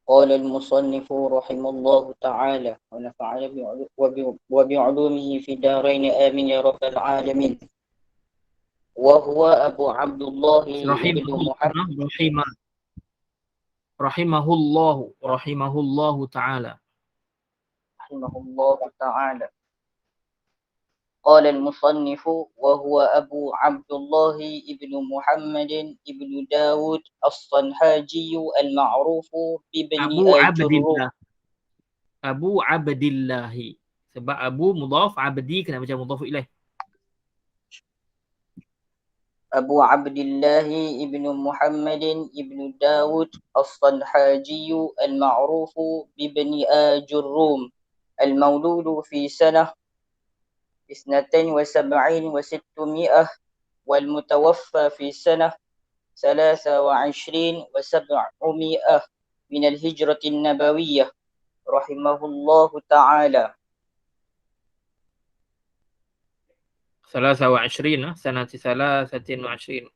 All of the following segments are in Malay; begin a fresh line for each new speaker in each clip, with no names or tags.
قال المصنف رحمه الله تعالى ونفعنا وبعلومه في دارين آمين يا رب العالمين. وهو أبو عبد الله ابن محمد
rahimahullahu ta'ala.
رحمه الله تعالى. قال المصنف وهو أبو عبد الله ابن محمد ابن داود الصنهاجي المعروف بابن آجر.
Abu Abdillahi. Sebab Abu mudhaf, Abdi kena baca mudhaf ilaih.
أبو عبد الله ابن محمد ابن داود الصنهاجي المعروف بابن آجروم المولود في سنة 72 و600 والمتوفى في سنة 23 و700 من الهجرة النبوية رحمه الله تعالى.
23 سنة 23.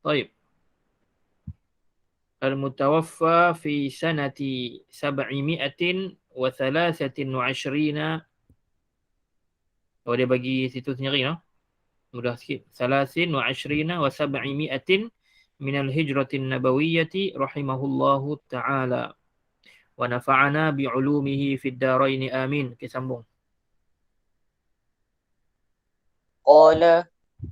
طيب. المتوفى في سنة 723. Oh, dia bagi situ sendiri, no? Mudah sikit. 23 و700 من الهجرة النبوية رحمه الله تعالى ونفعنا بعلومه في الدارين آمين. Sambung.
قال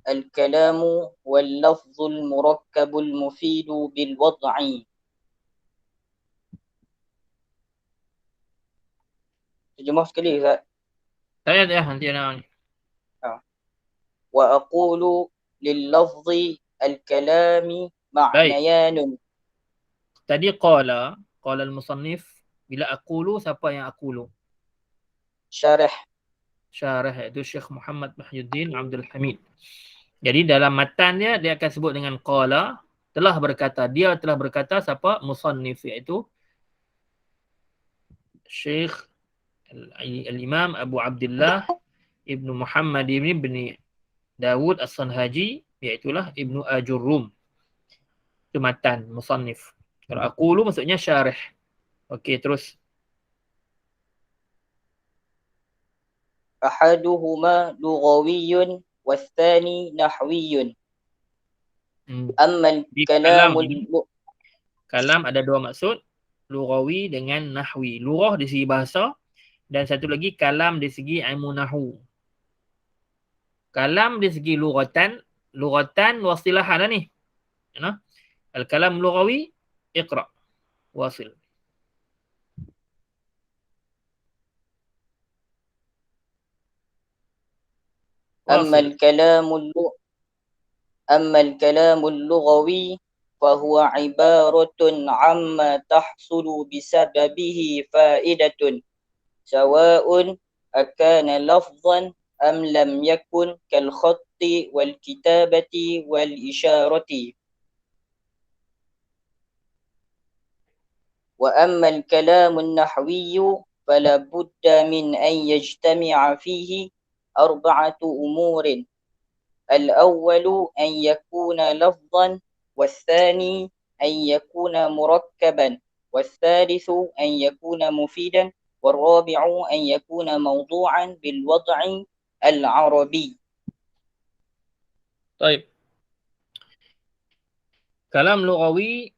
الكلام واللفظ المركب المفيد بالوضع. terjemah sekali Ustaz.
Saya nanti nak.
وأقول لللفظ الكلام معنيان.
Tadi qala al-musannif, bila aqulu, siapa yang aqulu?
Syarih
itu Syekh Muhammad Mahyuddin Abdul Hamid. Jadi dalam matan dia akan sebut dengan qala, telah berkata. Dia telah berkata siapa? Musannif, iaitu Syekh al-Imam Abu Abdullah Ibnu Muhammad ibn Dawud As-Sanhaji, iaitulah Ibnu Ajurrum. Itu matan musannif. Kalau aqulu maksudnya syarih. Okey, terus.
أحدهما لغوي والثاني نحوي. أما الكلام
kalam ada dua maksud, lughawi dengan nahwi. Lughah di segi bahasa dan satu lagi kalam di segi ilmu nahwu. Kalam di segi lughatan wasilahan lah ni. Al-kalam lughawi iqra wasil.
أما الكلام اللغوي فهو عبارة عما تحصل بسببه فائدة سواء أكان لفظا أم لم يكن كالخط والكتابة والإشارة. وأما الكلام النحوي فلا بد من أن يجتمع فيه 4 أمور. الأول أن يكون لفظا، والثاني أن يكون مركبا، والثالث أن يكون مفيدا، والرابع أن يكون موضوعا بالوضع العربي.
طيب. Kalam lughawi,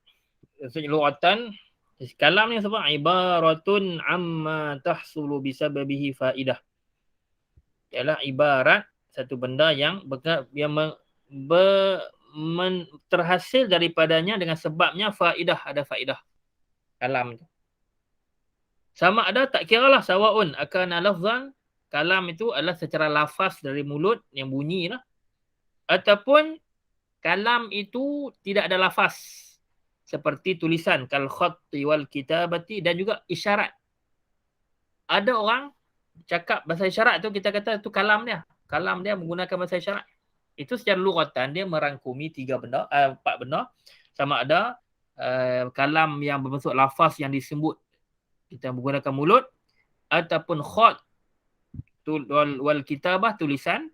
lughatan, kalam ni sebab ibaratun amma tahsulu bisababihi faidah. Ialah ibarat satu benda yang terhasil daripadanya dengan sebabnya faidah, ada faidah. Kalam tu. Sama ada, tak kiralah sawaun akana lafzan, kalam itu adalah secara lafaz dari mulut yang bunyi lah. Ataupun kalam itu tidak ada lafaz. Seperti tulisan, kal khatti wal kitabati, dan juga isyarat. Ada orang cakap bahasa isyarat tu, kita kata tu kalam dia. Kalam dia menggunakan bahasa isyarat. Itu secara lughatan dia merangkumi 4 benda. Sama ada kalam yang berbentuk lafaz yang disebut, kita menggunakan mulut, ataupun khat, wal kitabah tulisan,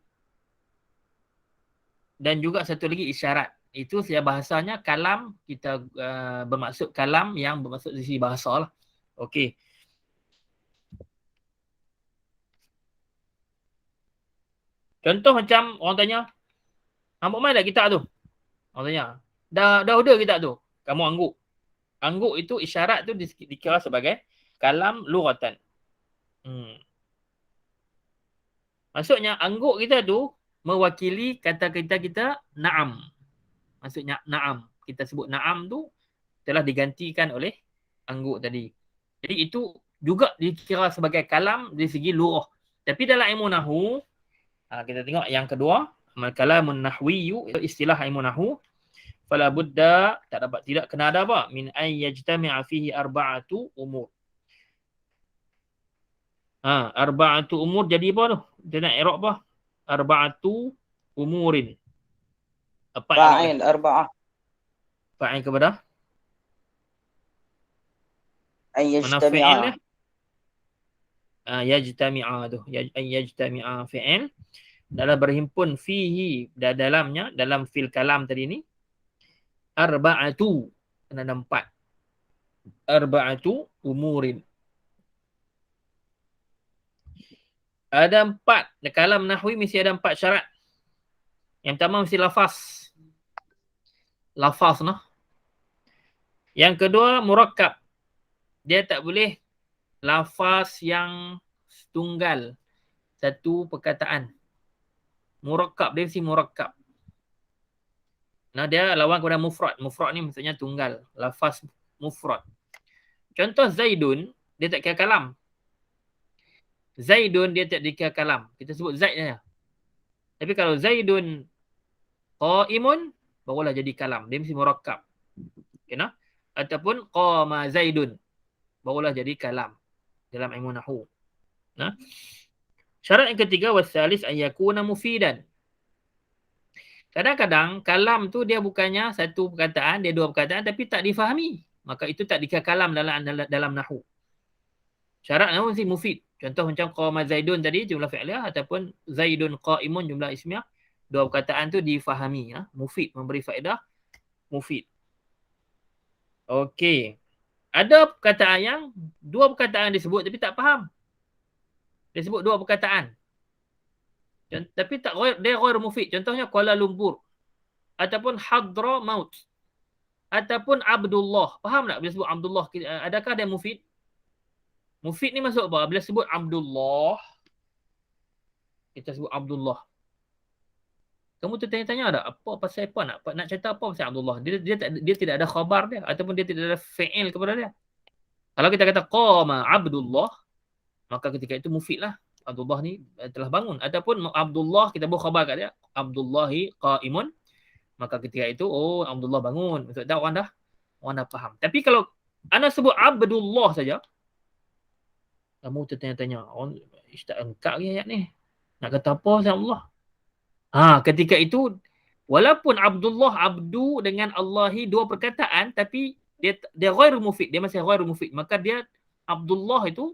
dan juga satu lagi isyarat. Itu saya bahasanya kalam, kita bermaksud kalam yang bermaksud dari sisi bahasa lah. Okey. Contoh macam orang tanya, "Hampa main tak kitab tu?" Orang tanya, dah order kitab tu. Kamu angguk. Angguk itu isyarat tu dikira sebagai kalam lughatan. Maksudnya angguk kita tu mewakili kata-kata kita na'am. Maksudnya na'am. Kita sebut na'am tu telah digantikan oleh angguk tadi. Jadi itu juga dikira sebagai kalam dari segi lughah. Tapi dalam ilmu nahwu, kita tengok yang kedua, al-kalamun nahwiyyu, istilah ilmu nahwu, fala budda, tidak kena ada apa? Min ay yajtami'a fihi arba'atu umur. Arba'atu umur jadi apa tu? Dia nak i'rab apa? Arba'atu umurin. Apa
fa'il arba'ah.
Fa'il kepada?
Ay
Mana fi'il dia?
yajtami'a.
Yajtami'a tu. Yajtami'a fi'il. Dalam berhimpun fihi, dalamnya, dalam fil kalam tadi ni, arba'atu. Kena ada 4. Arba'atu umurin. Ada 4. Kalam nahwi mesti ada 4 syarat. Yang pertama mesti lafaz. Lafaz noh. Yang kedua murakkab. Dia tak boleh lafaz yang tunggal. Satu perkataan. Murakkab, dia mesti murakkab. Nah, dia lawan kepada mufrad. Mufrad ni maksudnya tunggal. Lafaz mufrad. Contoh Zaidun, dia tak kira kalam. Zaidun dia tak dikira kalam. Kita sebut Zaid saja. Tapi kalau Zaidun qaimun, barulah jadi kalam. Dia mesti murakkab. Kena? Ataupun qama Zaidun, barulah jadi kalam dalam ilmu nahwu. Nah. Syarat yang ketiga, wasalis an yakuna mufidan. Kadang-kadang kalam tu dia bukannya satu perkataan, dia dua perkataan tapi tak difahami. Maka itu tak dikira kalam dalam nahwu. Syarat nahwu mesti mufid. Contoh macam qama Zaidun tadi jumlah fi'liyah, ataupun Zaidun qaimun jumlah ismiyah. Dua perkataan tu difahami, mufid, memberi faedah, mufid. Okey. Ada perkataan yang dua perkataan disebut tapi tak faham. Dia sebut dua perkataan. Tapi tak, dia ghair mufid. Contohnya Kuala Lumpur, ataupun Hadramaut, ataupun Abdullah. Faham tak bila sebut Abdullah? Adakah dia mufid? Mufid ni maksud apa? Bila sebut Abdullah, kita sebut Abdullah. Kamu tu tanya-tanya tak? Apa pasal apa? Nak cerita apa pasal Abdullah? Dia tidak ada khabar dia, ataupun dia tidak ada fi'il kepada dia. Kalau kita kata qama Abdullah, maka ketika itu mufid lah. Abdullah ni telah bangun. Ataupun Abdullah, kita bawa khabar kat dia, Abdullahi qaimun, maka ketika itu, oh Abdullah bangun. Maksud dah orang dah faham. Tapi kalau anda sebut Abdullah saja, kamu tertanya-tanya, orang tak engkak ke ayat ni? Nak kata apa pasal Allah? Ketika itu, walaupun Abdullah, abdu dengan Allahi dua perkataan, tapi dia ghair mufid, dia masih ghair mufid. Maka dia, Abdullah itu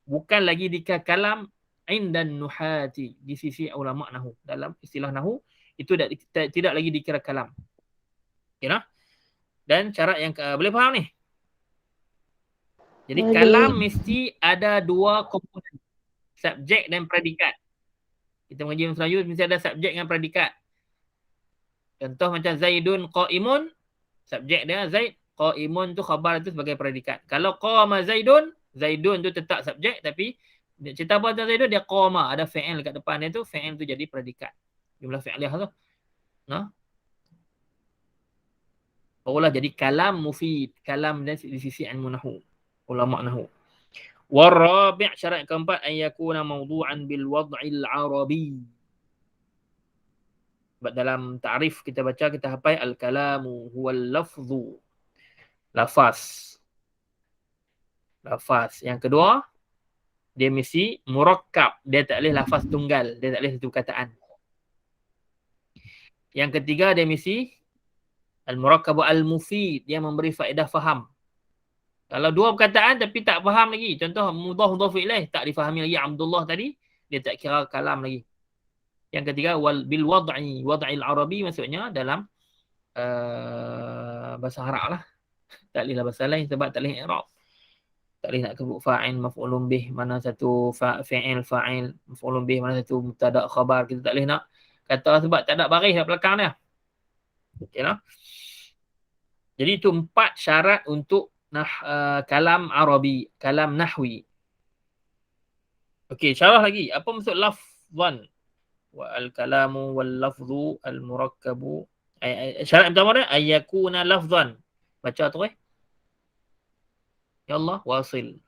bukan lagi dikira kalam indan nuhati, di sisi ulama nahwu. Dalam istilah nahwu itu tidak lagi dikira kalam. Kira? Dan cara yang boleh faham ni? Jadi kalam mesti ada dua komponen, subjek dan predikat. Kita mengaji bahasa Melayu mesti ada subjek dengan predikat. Contoh macam Zaidun qaimun, subjek dia Zaid, qaimun tu khabar tu sebagai predikat. Kalau qama Zaidun, Zaidun tu tetap subjek, tapi cerita apa tentang Zaidun, dia qama, ada fi'il kat depan dia tu, fi'il tu jadi predikat. Jumlah fi'liyah tu. Barulah jadi kalam mufid, kalam di sisi ilmu nahwu, ulama nahwu. Warabi', syarat keempat, an yakuna mawdu'an bil wad'il arabi. Dalam ta'rif kita baca, kita hafal al-kalamu huwal lafzu. Lafaz. Yang kedua, dia mesti murakkab. Dia tak boleh lafaz tunggal. Dia tak boleh satu perkataan. Yang ketiga, dia mesti al-murakkabu al-mufid. Dia memberi faedah faham. Kalau dua perkataan tapi tak faham lagi. Contoh mudhaf ilaih, tak difahami lagi Abdullah tadi. dia tak kira kalam lagi. Yang ketiga bil wad'il arabi, maksudnya dalam bahasa Arab lah. Tak boleh lah bahasa lain sebab tak boleh i'rab. Tak boleh nak sebut fa'il, maf'ulun bih, mana satu fa'il, maf'ulun bih, mana satu mubtada' khabar. Kita tak boleh nak kata sebab tak ada baris kat belakang dia. Okeylah. Jadi itu 4 syarat untuk kalam Arabi, kalam nahwi. Okey, syarah lagi. Apa maksud lafzan? Wa al-kalamu wal lafzu al-murakkabu. Syarat pertama dia ayyakuna lafzan. Baca tu Ya Allah, wasil.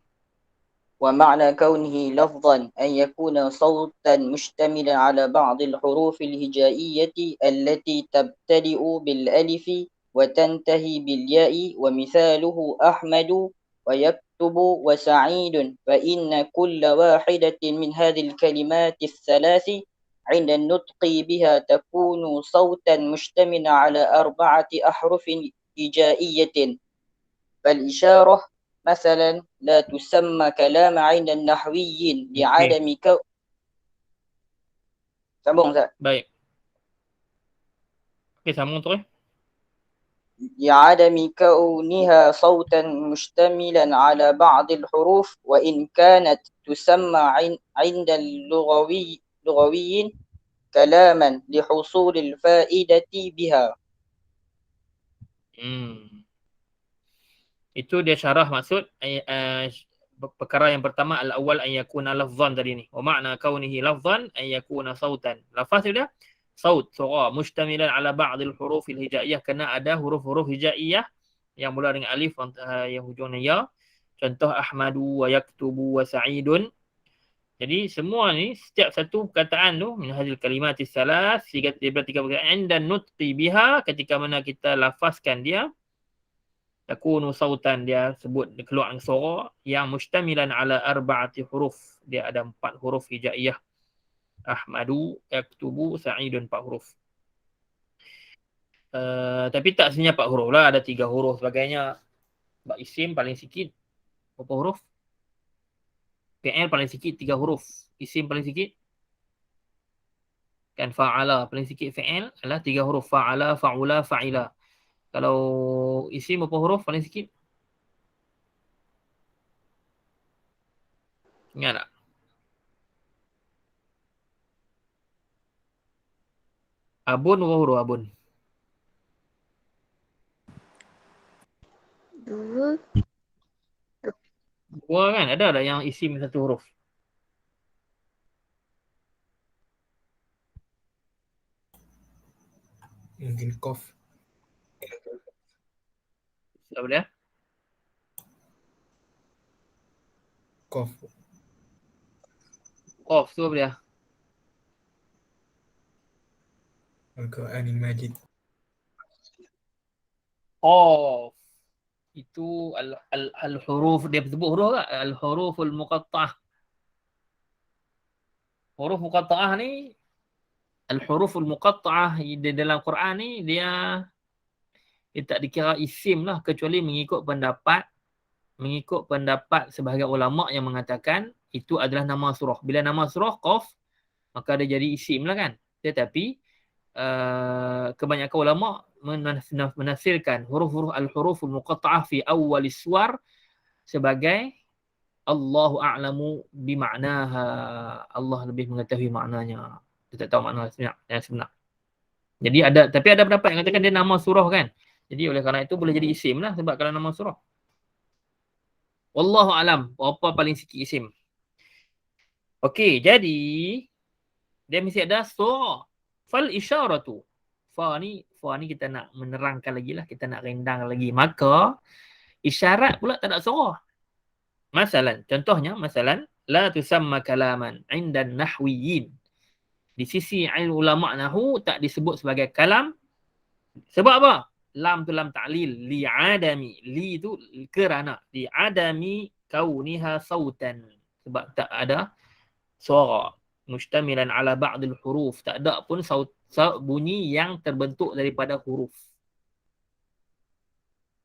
ومعنى كونه لفظا أن يكون صوتا مشتملا على بعض الحروف الهجائية التي تبتدئ بالألف وتنتهي بالياء، ومثاله أحمد ويكتب وسعيد، فإن كل واحدة من هذه الكلمات الثلاث عند النطق بها تكون صوتا مشتملا على 4 أحرف هجائية. فالإشارة مثلا لا تسمى كلام عند النحويين لعدم sambung Ustaz.
Baik. Okey, sambung terus.
لعدم كونها صوتا مشتملا على بعض الحروف، وإن كانت تسمى عند اللغويين كلاما لحصول الفائدة بها.
Itu dia syarah maksud perkara yang pertama al-awwal an yakuna lafzan tadi ni. Wa ma'na kaunihi lafzan an yakuna sautan. Lafaz dia saut, suara mustamilan ala ba'dil huruf al-hijaiyah, kena ada huruf-huruf hijaiyah yang mula dengan alif yang hujungnya ya. Contoh Ahmadu wa yaktubu wa Sa'idun. Jadi semua ni setiap satu perkataan tu min hadil kalimatis salas, tiga perkataan dan nutqi biha, ketika mana kita lafazkan dia takunu sautan, dia sebut keluar suara yang mustamilan ala 4 huruf, dia ada 4 huruf hijaiyah. Ahmadu, yaktubu, Sa'idun, 4 huruf. Tapi tak sebenarnya 4 huruf lah, ada 3 huruf sebagainya. Sebab isim paling sikit berapa huruf? Fi'il paling sikit 3 huruf. Isim paling sikit kan fa'ala, paling sikit fi'il adalah 3 huruf. Fa'ala, fa'ula, fa'ila. Kalau isim berapa huruf paling sikit? Ingat tak? Abun berapa huruf abun?
2.
2 kan? Ada yang isim 1 huruf?
Mungkin kof.
Apa dia?
Kof.
Qaf tu apa dia?
Al-Quranil Majid.
Qaf. Itu al-huruf, dia sebut huruf tak? Al-huruful muqatta'ah. Huruf muqatta'ah ni, al-huruful muqatta'ah di dalam Quran ni, dia tak dikira isim lah, kecuali mengikut pendapat sebahagian ulama' yang mengatakan itu adalah nama surah. Bila nama surah Qaf, maka dia jadi isim lah kan. Tetapi kebanyakan ulama' menafsirkan huruf-huruf al-huruful muqatta'ah fi awwalis suwar sebagai Allahu a'lamu bima'naha. Allah lebih mengetahui maknanya. Dia tak tahu makna yang sebenar. Jadi tapi ada pendapat yang katakan dia nama surah kan. Jadi oleh kerana itu boleh jadi isim lah, sebab kalau nama surah. Wallahu a'lam, apa paling sikit isim. Okey, jadi dia mesti ada surah. Fal isyaratu. Fa ni kita nak menerangkan lagi lah, kita nak rendang lagi. Maka isyarat pula tak ada surah. Contohnya, la tusamma kalaman indan nahwiyin. Di sisi ilmu ulama' nahwu tak disebut sebagai kalam. Sebab apa? Lam tu lam ta'lil, li'adami. Li tu kerana, li'adami kauniha sautan. Sebab tak ada suara. Mustamilan ala ba'dil huruf. Tak ada pun bunyi yang terbentuk daripada huruf.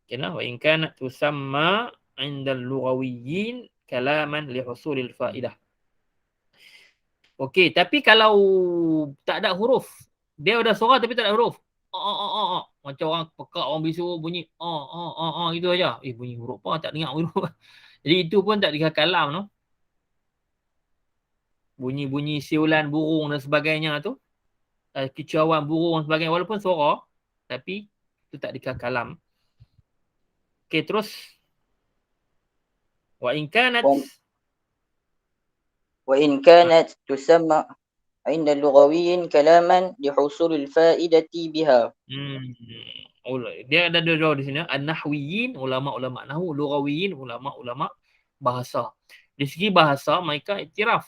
Kena wa in kanat tusamma 'inda al-lughawiyyin kalaman li husulil fa'idah. Okey, tapi kalau tak ada huruf, dia ada suara tapi tak ada huruf. Macam orang pekak, orang bisu bunyi gitu aja. Bunyi huruf apa tak dengar huruf. Jadi itu pun tak dikira kalam tu. Bunyi-bunyi siulan burung dan sebagainya tu, kicauan burung dan sebagainya, walaupun suara tapi itu tak dikira kalam. Okey, terus wa in kanat
وإن كانت تسمى عند اللغويين كلاما لحصول الفائدة بها.
Dia ada dua di sini. An-nahwiyin, ulama-ulama nahwu, lughawiyin, ulama-ulama bahasa. Di segi bahasa mereka iktiraf.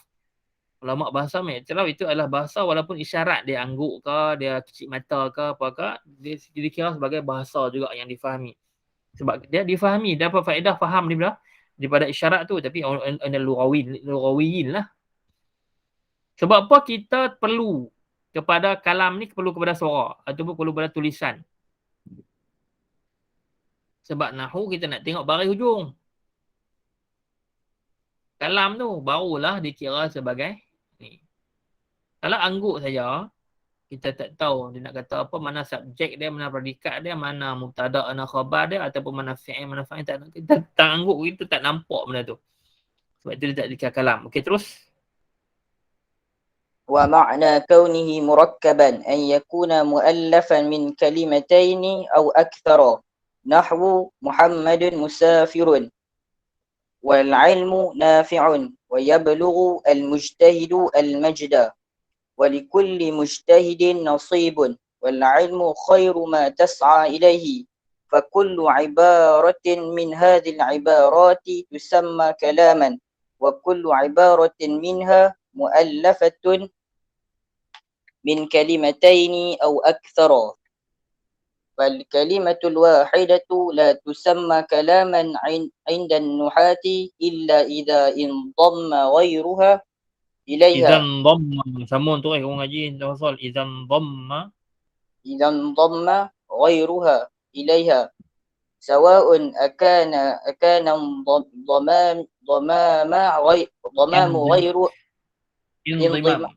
Ulama bahasa mengiktiraf itu adalah bahasa walaupun isyarat dia angguk ke, dia kecil mata ke, apakah, dia dikira sebagai bahasa juga yang difahami. Sebab dia difahami, dapat faedah faham daripada isyarat tu, tapi lughawiyin lah. Sebab apa kita perlu kepada kalam ni, perlu kepada suara ataupun perlu kepada tulisan. Sebab nahwu kita nak tengok baris hujung. Kalam tu barulah dikira sebagai ni. Kalau angguk saja, kita tak tahu dia nak kata apa, mana subjek dia, mana predikat dia, mana mubtada, mana khabar dia, ataupun mana fi'il, mana fa'il, kita tak angguk, kita tak nampak benda tu. Sebab itu dia tak dikira kalam. Okey, terus.
ومعنى كونه مركبا أن يكون مؤلفا من كلمتين أو أكثر نحو محمد مسافر والعلم نافع ويبلغ المجتهد المجد ولكل مجتهد نصيب والعلم خير ما تسعى إليه فكل عبارة من هذه العبارات تسمى كلاما وكل عبارة منها مؤلفة من كلمتين أو أكثر فالكلمة الواحدة لا تسمى كلاما عند النحاة إلا إذا انضم غيرها إليها.
إذا انضم سمون tu orang ngaji tafsir إذا انضم
غيرها إليها سواء أكان ضمام غير
انضمام.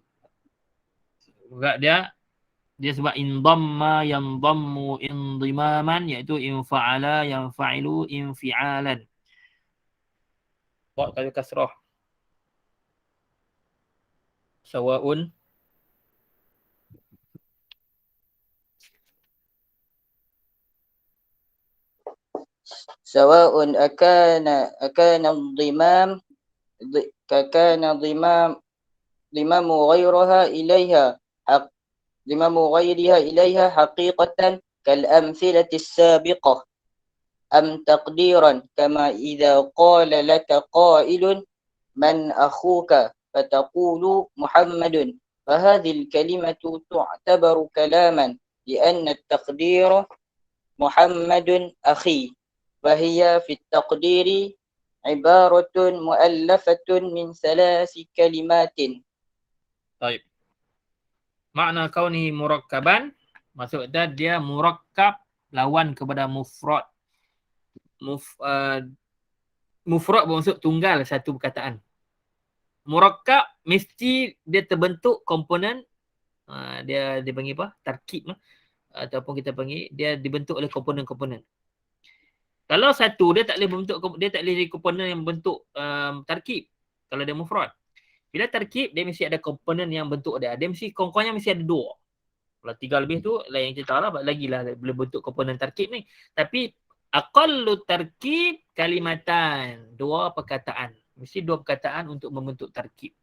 Dia sebab indamma yandammu indimaman, iaitu infa'ala yanfa'ilu infi'alan. Buat kali kasrah. Sawa'un
أكان الضمام ضمام غيرها إليها حقيقة كالأمثلة السابقة أم تقديرا كما إذا قال لك قائل من أخوك فتقول محمد فهذه الكلمة تعتبر كلاما لأن التقدير محمد أخي فهي في التقدير عبارة مؤلفة من 3 كلمات.
طيب. Makna kauni murakkaban, maksudnya dia murakkab lawan kepada mufrad. Mufrad bermaksud tunggal satu perkataan. Murakkab mesti dia terbentuk komponen, dia panggil apa? Tarkib ataupun kita panggil dia dibentuk oleh komponen-komponen. Kalau satu dia tak boleh jadi komponen yang bentuk tarkib kalau dia mufrad. Bila tarkib, dia mesti ada komponen yang bentuk dia. Dia mesti kongkongnya mesti ada 2. Kalau 3 lebih tu lain cerita lah, lagilah boleh bentuk komponen tarkib ni. Tapi aqallu tarkib kalimatan, 2 perkataan. Mesti 2 perkataan untuk membentuk tarkib.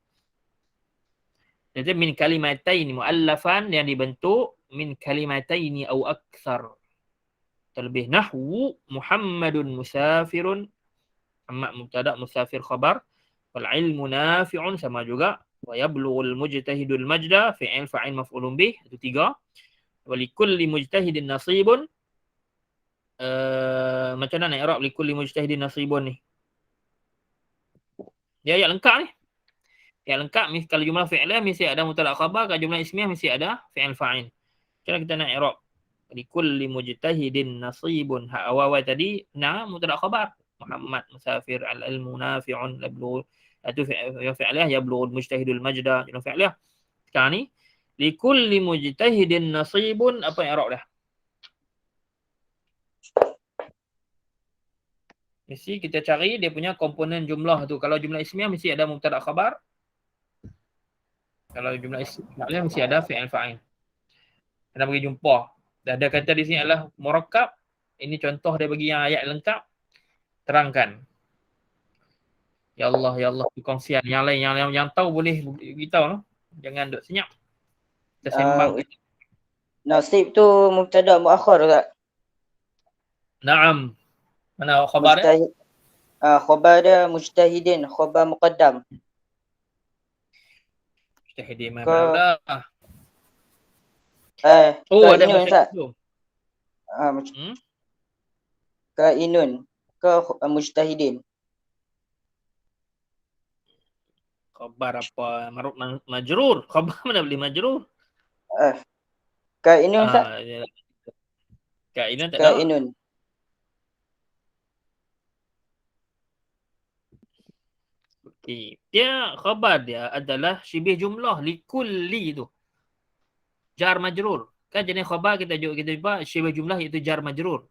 Jadi min kalimataini muallafan yang dibentuk min kalimataini au akthar. Terlebih nahwu Muhammadun musafirun, Muhammad mubtada, musafir khabar. Wal ilmu nafi'un sama juga. Wa yablughul mujtahidul majda, fi'il fa'il maf'ulun bih, itu 3. Wa likulli mujtahidin nasibun. Macam mana i'rab likulli mujtahidin nasibun ni? Dia ayat lengkap ni. Ayat lengkap kalau jumlah fi'lah mesti ada mubtada khabar, kalau jumlah ismiyah mesti ada fi'il fa'il. Macam mana kita nak i'rab? Likulli mujtahidin nasibun. Awal tadi mubtada khabar. Muhammad musafir, al-ilmu nafi'un, lablu Itu yang fi'liyah, yablughul mujtahidul majda, yang fi'liyah. Sekarang ni likulli mujtahidin nasibun, apa yang i'rab dia? Mesti kita cari dia punya komponen jumlah tu. Kalau jumlah ismiyah mesti ada mubtada khabar. Kalau jumlah ismiyah mesti ada fi'il fa'il. Kena bagi jumpa. Dah ada kata di sini adalah murakkab. Ini contoh dia bagi yang ayat lengkap. Terangkan. Ya Allah perkongsian. Yang lain yang tahu boleh beritahu no? Jangan duk senyap. Kita sembang.
Nasib tu mubtada muakhar tak?
Naam. Mana khabar dia?
Mujtahid. Khabar dia mujtahidin, khabar muqaddam.
Mujtahidin mana dah.
Ke
Ada
inun tak?
tu.
Ke inun. Ke mujtahidin.
Khabar apa? Majrur. Khabar mana boleh majrur?
Ke inun tak?
Kak Inun tak
Ke
ada.
inun.
Okay. Dia khabar dia adalah syibih jumlah likulli tu. Jar majrur. Kan jenis khabar kita jumpa syibih jumlah iaitu jar majrur.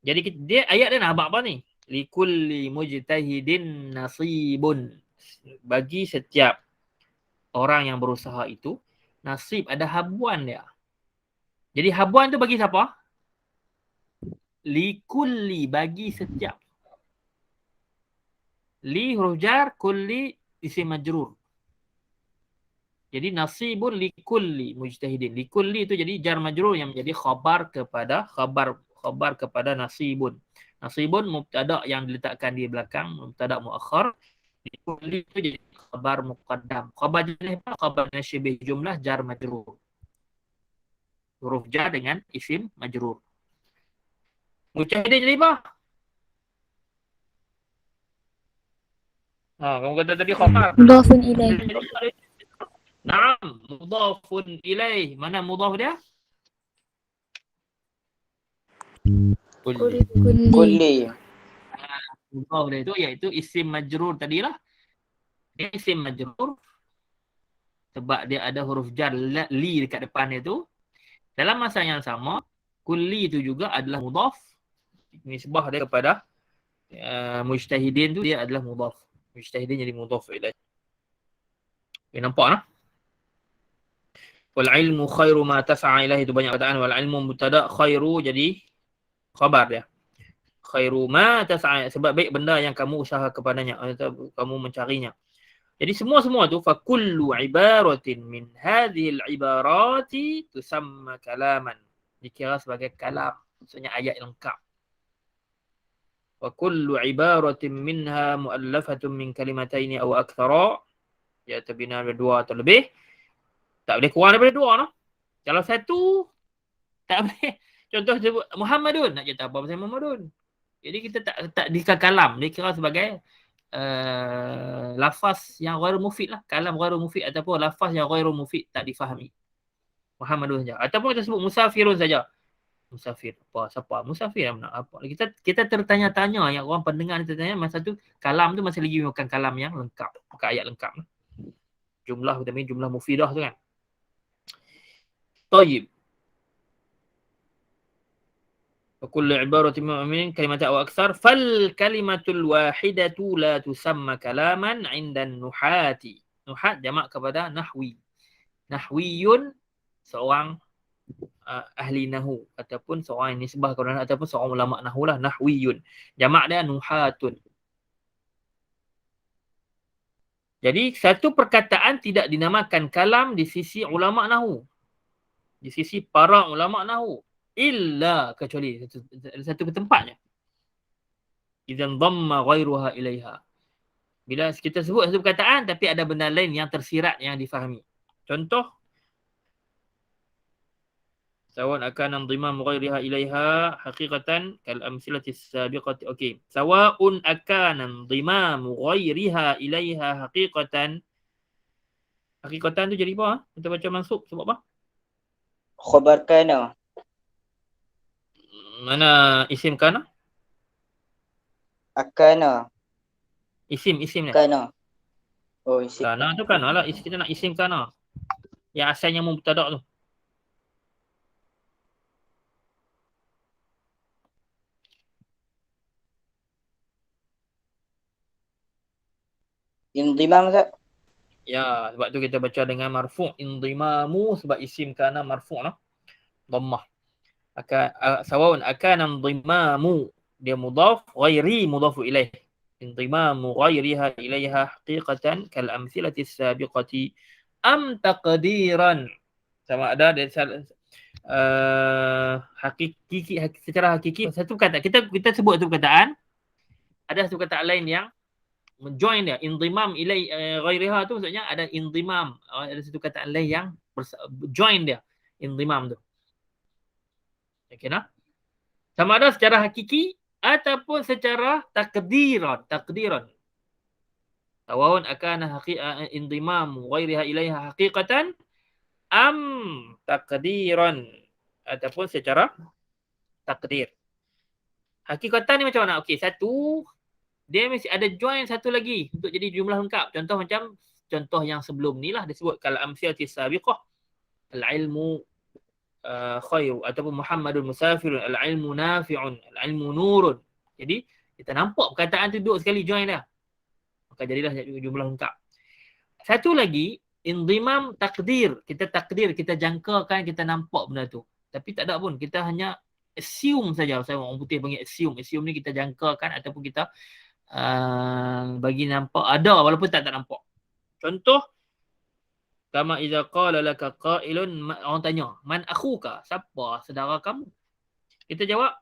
Jadi dia ayat dia nak apa ni? Likulli mujtahidin nasibun. Bagi setiap orang yang berusaha itu nasib, ada habuan dia. Jadi habuan tu bagi siapa? Likulli, bagi setiap. Li huruf jar, kulli isim majrur. Jadi nasibun likulli mujtahidin. Likulli itu jadi jar majrur yang menjadi khabar kepada nasibun. Nasibun mubtada yang diletakkan di belakang, mubtada muakhar. Likulli itu jadi khabar muqaddam. Khabar jenis apa? Khabar jenis syibih jumlah jar majrur. Huruf jar dengan isim majrur. Mujtahidin jadi apa? Kamu kata tadi khabar.
Mudhafun ilaih.
Naam, mudhafun ilaih. Mana mudhaf dia?
Kulli.
Mudhaf dia itu iaitu isim majrur tadilah. Dia isim majrur sebab dia ada huruf jar li dekat depan dia tu. Dalam masa yang sama, kulli itu juga adalah mudhaf. Nisbah dia kepada mujtahidin tu dia adalah mudhaf. Mujtahidin jadi mudhaf ilaih. Nampak nah? Wal ilmu khairu ma tas'a ilahi, itu banyak kataan. Wal ilmu mubtada, khairu jadi khabar dia. Khairu ma tas'a, sebab baik benda yang kamu usaha kepadanya atau kamu mencarinya. Jadi semua tu fa kullu ibaratin min hadhihi al-ibarati tusamma kalaman. Dikira sebagai kalam, maksudnya ayat lengkap. Wa kullu ibaratin minha muallafatun min kalimataini aw akthara, ya terbina dari dua atau lebih. Tak boleh kurang daripada dua no. Kalau satu tak boleh. Contoh sebut Muhammadun, nak cerita apa pasal Muhammadun. Jadi kita tak dikira kalam, dikira sebagai lafaz yang ghairu mufid lah. Kalam ghairu mufid ataupun lafaz yang ghairu mufid, tak difahami. Muhammadun saja. Ataupun kita sebut musafirun saja. Musafir apa? Siapa? Musafir apa? Kita tertanya-tanya, yang orang pendengar tertanya, masa tu kalam tu masih lagi bukan kalam yang lengkap, bukan ayat lengkap. Jumlah kita panggil jumlah mufidah tu kan. Tayyib. وكل عبارة من كلمة أو أكثر فالكلمة الواحدة لا تسمى كلاما عند النحاة. Nuhat jamak kepada nahwi. Nahwiyun seorang ahli nahu ataupun seorang yang nisbah kepada ataupun seorang ulama nahu lah, nahwiyun. Jamak dia nuhatun. Jadi satu perkataan tidak dinamakan kalam di sisi ulama nahu. Di sisi para ulama nahu. Illa, kecuali satu tempatnya. Idzan dhamma ghairuha ilaiha. Bila kita sebut satu perkataan tapi ada benda lain yang tersirat yang difahami. Contoh, sawan akan andhimam ghairiha ilaiha haqiqatan kal amsilati sabiqati. Okey, sawaun akan andhimam ghairiha ilaiha haqiqatan. Haqiqatan tu jadi apa? Kita baca mansub sebab apa?
Khabar kana.
Mana isim kana?
Akana.
Isim ni.
Kana. Oh, isim.
Kana tu kana lah. Kita nak isim kana. Yang asalnya mubtada' tu.
Indimam tak?
Ya, sebab tu kita baca dengan marfu' indimamu sebab isim kana marfu' lah. Dhammah. Sawaun akana indimamu dia mudhaf ghairi mudhafu ilaih. Indimamu ghairiha ilaiha haqiqatan kal amthilati sabiqati am taqdiran. Sama ada dia hakiki secara hakiki satu kata kita sebut satu perkataan, ada satu perkataan lain yang menjoin dia. Indimam ilai ghairiha tu maksudnya ada indimam, ada satu perkataan lain yang join dia, indimam tu. Okey nah. Sama ada secara hakiki ataupun secara takdiran. Sawa'un akana indimam ghairiha ilaiha haqiqatan am takdiran, ataupun secara takdir. Hakikatan ni macam mana? Okey, satu dia mesti ada join satu lagi untuk jadi jumlah lengkap. Contoh macam contoh yang sebelum ni lah disebut kal amsilati sabiqah, al-ilmu khair ataupun Muhammadun musafirun, al-ilmu nafi'un, al-ilmu nurun. Jadi kita nampak perkataan tu duduk sekali join dah. Maka jadilah jumlah lengkap. Satu lagi indimam takdir. Kita takdir, kita jangkakan, kita nampak benda tu. Tapi tak ada pun, kita hanya assume saja. Saya orang putih panggil assume. Assume ni kita jangkakan ataupun kita bagi nampak ada walaupun tak nampak. Contoh, kama iza qala laka qailun, orang tanya, man akhuka? Siapa saudara kamu? Kita jawab,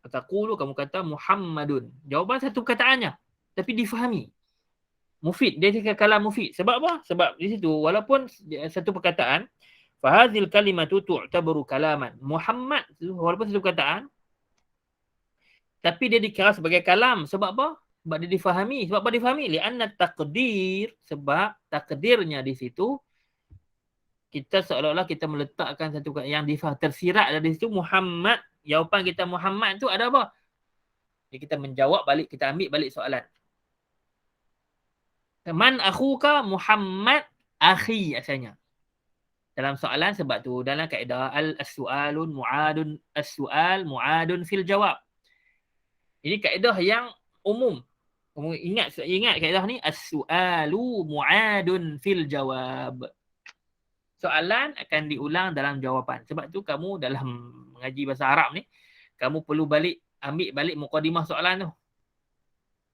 taqulu, kamu kata Muhammadun. Jawapan satu perkataannya tapi difahami. Mufid, dia cakap kalam mufid. Sebab apa? Sebab di situ walaupun satu perkataan, fahadhil kalimatu tu'tabaru kalaman. Muhammad walaupun satu perkataan tapi dia dikira sebagai kalam. Sebab apa? Sebab dia difahami. Sebab apa difahami? Li'anna takdir, sebab takdirnya di situ kita seolah-olah kita meletakkan satu yang tersirat dari situ Muhammad. Jawapan kita Muhammad tu ada apa? Jadi kita menjawab balik, kita ambil balik soalan. Man akhuka? Muhammad akhi asalnya. Dalam soalan sebab tu dalam kaedah as-su'alun mu'adun, as-su'al mu'adun fil jawab. Ini kaedah yang umum. Ingat kaedah ni, as-su'alu mu'adun fil jawab. Soalan akan diulang dalam jawapan. Sebab tu kamu dalam mengaji bahasa Arab ni, kamu perlu ambil balik mukadimah soalan tu.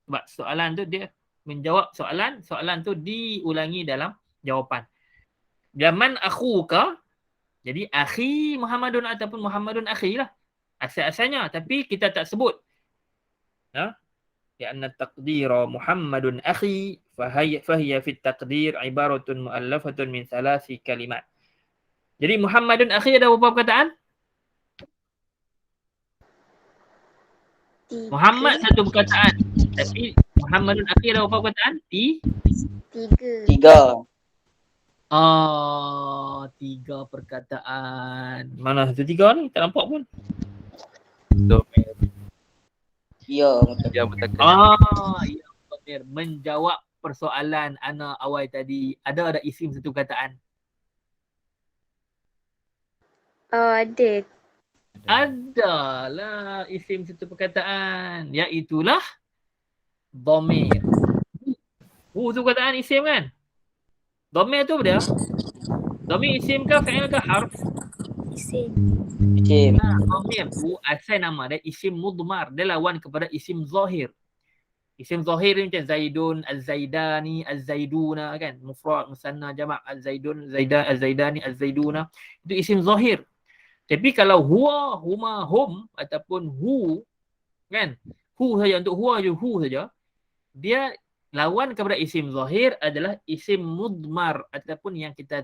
Sebab soalan tu dia menjawab soalan tu diulangi dalam jawapan. Zaman akhuka, jadi akhi Muhammadun ataupun Muhammadun akhi lah. Asal-asalnya, tapi kita tak sebut. Lianna taqdira Muhammadun akhi fahiya fit taqdir ibaratun mu'allafatun min salasi kalimat. Jadi Muhammadun akhi ada berapa perkataan? Muhammad satu perkataan. Tapi Muhammadun akhi ada berapa perkataan?
Tiga.
Tiga perkataan. Mana satu tiga ni? Tak nampak pun.
Ya,
Dia bertakdir.
Ya, benar. Menjawab persoalan ana awal tadi. Ada isim satu perkataan?
Ada.
Adalah isim satu perkataan. Iaitulah dhamir. Tu perkataan isim kan? Dhamir tu apa dia? Dhamir isim ke fi'il ke harf?
Isim.
Dhamir tu asal nama dia isim mudmar. Dia lawan kepada isim zahir. Isim zahir ni macam Zaidun, Az-Zaidani, Az-Zaiduna kan? Mufrad, musanna, jamak, Az-Zaidun, Zaidan, Az-Zaidani, Az-Zaiduna. Itu isim zahir. Tapi kalau huwa, huma, hum ataupun hu kan? Hu saja, untuk huwa je hu saja. Dia lawan kepada isim zahir adalah isim mudmar ataupun yang kita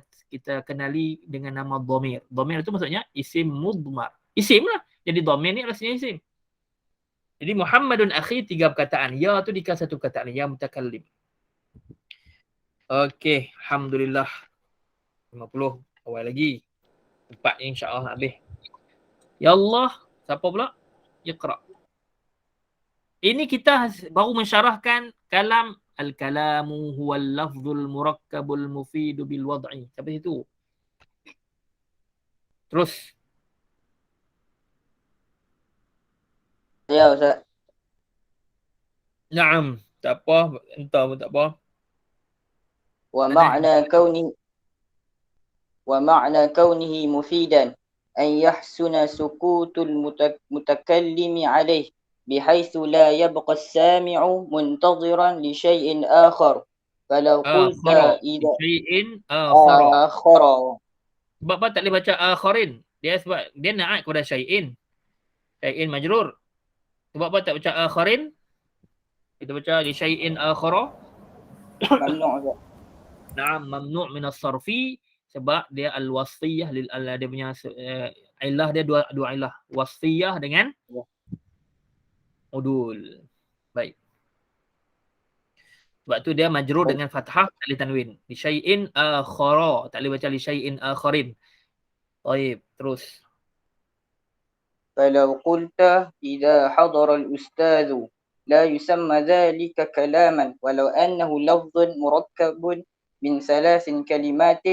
kenali dengan nama dhamir. Dhamir itu maksudnya isim mudmar. Isim lah. Jadi dhamir ni rasanya isim. Jadi Muhammadun akhi tiga perkataan. Ya tu dikasih satu perkataan. Ya mutakallim. Okey. Alhamdulillah. 50. Awal lagi. 4 insya-Allah habis. Ya Allah. Siapa pula? Iqra. Ini kita baru mensyarahkan kalam al-kalamu huwal lafzul murakkabul mufidu bil wad'i. Sampai situ. Terus.
Ya Ustaz.
Naam. Tak apa. Entah pun tak apa.
ومعنى كونه ومعنى كونه مفيدا أن يحسن سكوت المتكلم عليه بحيث لا يبقى السامع منتظرا لشيء آخر فلو قلت
Akhara.
إذا
Syai'in akhara.
آخر
Sebab apa tak boleh baca akharin? Dia sebab dia naik kepada syai'in. Syai'in majrur. Sebab apa tak baca akharin? Kita baca li syai'in akhara.
ممنوع.
Naam, mamnu' min as-sarfi sebab dia al-wasfiyah dia punya ilah dia dua ilah. Wasfiyah dengan
Ya.
udul. Baik. Sebab tu dia majrur dengan fathah tak boleh tanwin. Li syai'in akhara. Tak boleh baca li syai'in akharin. Baik, terus.
فلو قلت إذا حضر الأستاذ لا يسمى ذلك كلاما ولو أنه لفظ مركب من 3 كلمات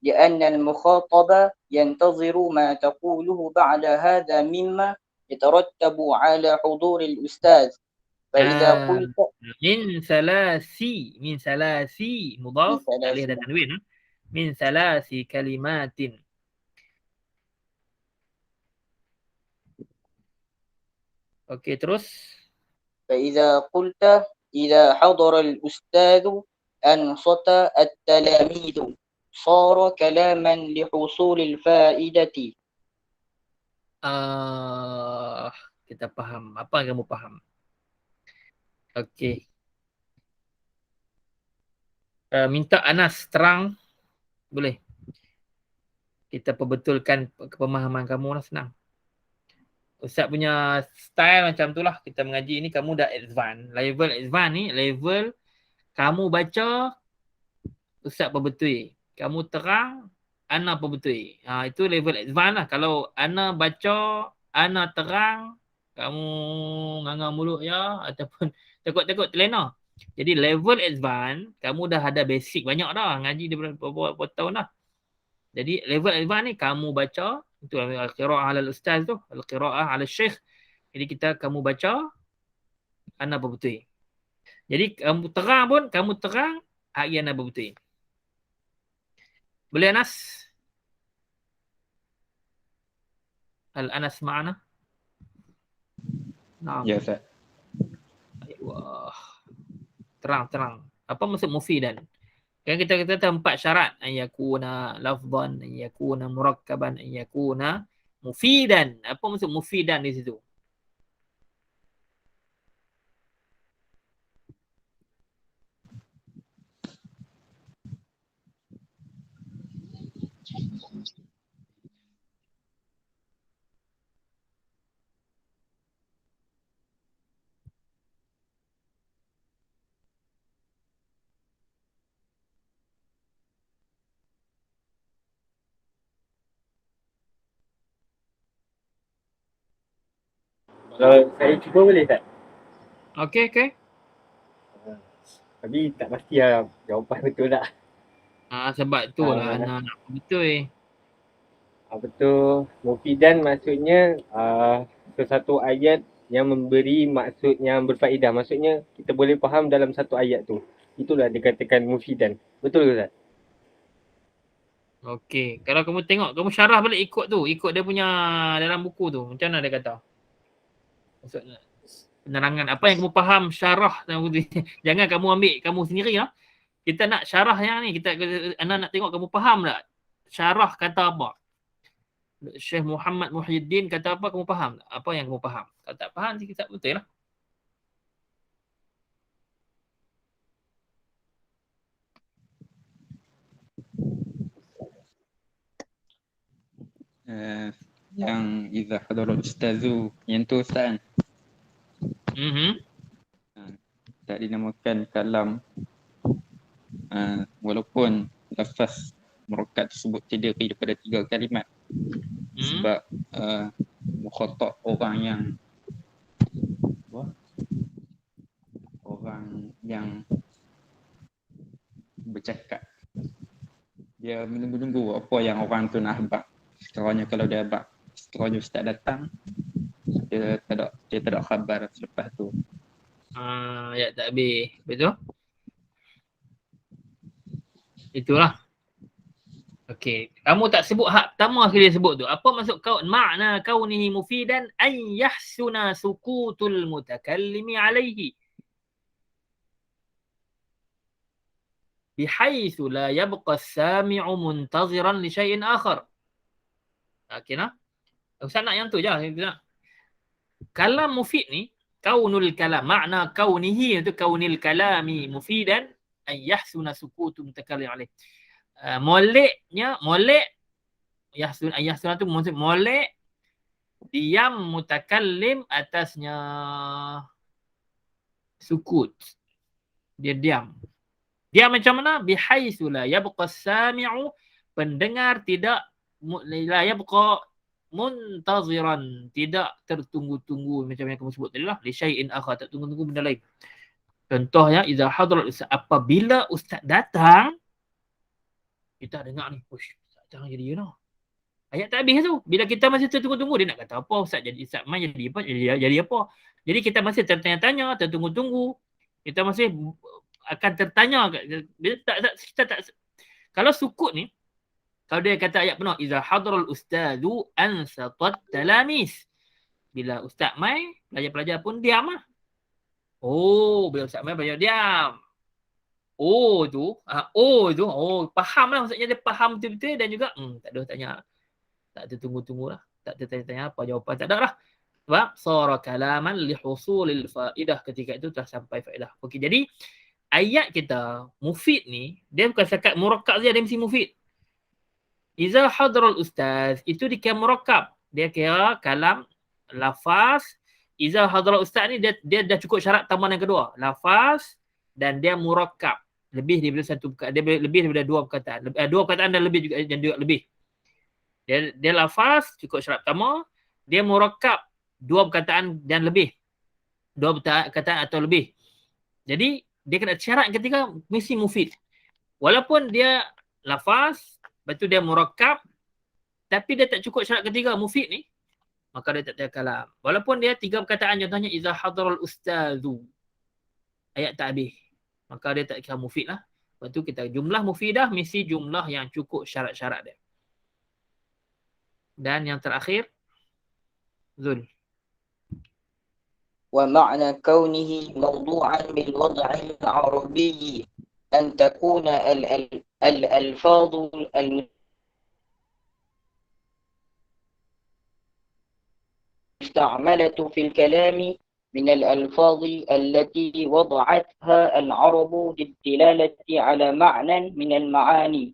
لأن المخاطب ينتظر ما تقوله بعد هذا مما يترتب على حضور الأستاذ فإذا قلت
min salasi mudaf tak boleh ada tanwin. Min salasi kalimatin. Okey, terus.
فإذا قلت إذا حضر الأستاذ أنصت التلاميذ صار كلاما لحصول الفائدة.
Kita faham. Apa yang kamu faham? Okey. Minta Anas terang. Boleh. Kita perbetulkan pemahaman kamu lah, senang. Ustaz punya style macam tu lah. Kita mengaji ni kamu dah advance. Level advance ni, level kamu baca, Ustaz perbetul. Kamu terang, Ana perbetul. Itu level advance lah. Kalau Ana baca, Ana terang, kamu nganga mulut ya, ataupun tekuk-tekuk telena. Jadi level advance, kamu dah ada basic banyak dah. Ngaji dia berapa tahun dah. Jadi level advance ni kamu baca, itu al-qira'ah ala al-ustaz tu, al-qira'ah ala syekh. Jadi kamu baca, Ana berbetul. Jadi kamu terang pun, kamu terang, Ana berbetul. Boleh Anas? Al-Anas ma'ana? Nah.
Ya Ustaz.
Wah. Terang. Apa maksud mufidan? Kan kita kata 4 syarat. An yakuna lafzan, an yakuna murakkaban, an yakuna mufidan. Apa maksud mufidan di situ?
Kalau saya cuba boleh tak?
Okey.
Tapi tak pasti lah jawapan betul tak?
Sebab tu lah Ana nak betul.
Betul. Mufidan maksudnya sesuatu ayat yang memberi maksud yang berfaedah. Maksudnya kita boleh faham dalam satu ayat tu. Itulah dikatakan mufidan. Betul ke tak?
Okey. Kalau kamu tengok, kamu syarah balik ikut tu. Ikut dia punya dalam buku tu. Macam mana dia kata? Maksudnya penerangan. Apa yang kamu faham syarah. Jangan kamu ambil kamu sendiri lah. Kita nak syarah yang ni. Ana nak tengok kamu faham tak? Syarah kata apa? Syekh Muhammad Muhyiddin kata apa, kamu faham tak? Apa yang kamu faham? Kalau tak faham, kita betul lah.
Yang idza hadara ustazu yang tu Ustaz. Tak dinamakan kalam walaupun lafaz murakkab tersebut terdiri daripada 3 kalimat. Sebab mukhatab orang yang
yang bercakap. Dia menunggu-nunggu apa yang orang tu nak habaq. Sekiranya kalau dia habaq, sekiranya ustaz datang, dia tak ada khabar selepas tu.
Ayat tak habis. Betul? Itulah. Okey. Kamu tak sebut hak pertama sekali dia sebut tu. Apa maksud kau? Makna kaunihi mufidan an yahsuna sukutul mutakallimi alaihi. Bihaitsu la yabqa as-sami'u muntaziran li syai'in akhar. Okey nah. Ustaz nak yang tu je. Kalam mufid ni, kaunul kalam, makna kaunihi itu kaunil kalami mufidan an yahsuna sukutu mutakallim alaih. Moleknya, yahsuna tu maksud molek diam mutakallim atasnya sukut. Dia diam. Dia macam mana? Bihaitsu la yabqa as-sami'u, pendengar tidak la yabqa muntaziran, tidak tertunggu-tunggu macam yang kamu sebut tadi lah, li syai'in akhar, tak tunggu-tunggu benda lain. Contohnya idza hadara ustaz, apabila ustaz datang, kita dengar ni, ush, ustaz datang jadi you know. Ayat tak habis tu. Bila kita masih tertunggu-tunggu, dia nak kata apa, ustaz jadi ustaz mai jadi apa, jadi apa. Jadi kita masih tertanya-tanya, tertunggu-tunggu. Kita masih akan tertanya. Kalau sukut ni, kalau dia kata ayat penuh, iza hadarul ustadu ansatat talamis. Bila ustaz mai, pelajar-pelajar pun diam lah. Oh, bila ustaz mai, pelajar diam. Oh tu, faham lah, maksudnya dia faham betul-betul dan juga tak ada tanya. Tak tertunggu-tunggu lah. Tak tertanya-tanya apa jawapan, tak ada lah. Sebab sara kalaman li husulil faidah, ketika itu telah sampai faedah. Okey, jadi ayat kita mufid ni, dia bukan sekat murakkab saja, dia mesti mufid. Iza hadarul ustaz, itu dikira murakkab. Dia kira kalam, lafaz. Iza hadarul ustaz ni, dia dah cukup syarat tambahan yang kedua. Lafaz dan dia murakkab. Lebih daripada satu, dia lebih daripada dua perkataan. Dua perkataan dan lebih juga, dan juga lebih. Dia lafaz, cukup syarat pertama. Dia murakkab, dua perkataan dan lebih. Dua perkataan atau lebih. Jadi, dia kena syarat yang ketiga, mesti mufid. Walaupun dia lafaz, lepas tu dia murakkab, tapi dia tak cukup syarat ketiga, mufid ni, maka dia tak kalam. Walaupun dia tiga perkataan, contohnya, iza hadarul ustazu. Ayat tak habis. Maka dia tak kira mufid lah. Lepas tu kita jumlah mufidah, mesti jumlah yang cukup syarat-syarat dia. Dan yang terakhir, Zul.
ومعنى كونه موضوعا بالوضع العربي أن تكون الألفاظ المستعملة في الكلام من الألفاظ التي وضعتها العرب للدلالة على معنى من المعاني.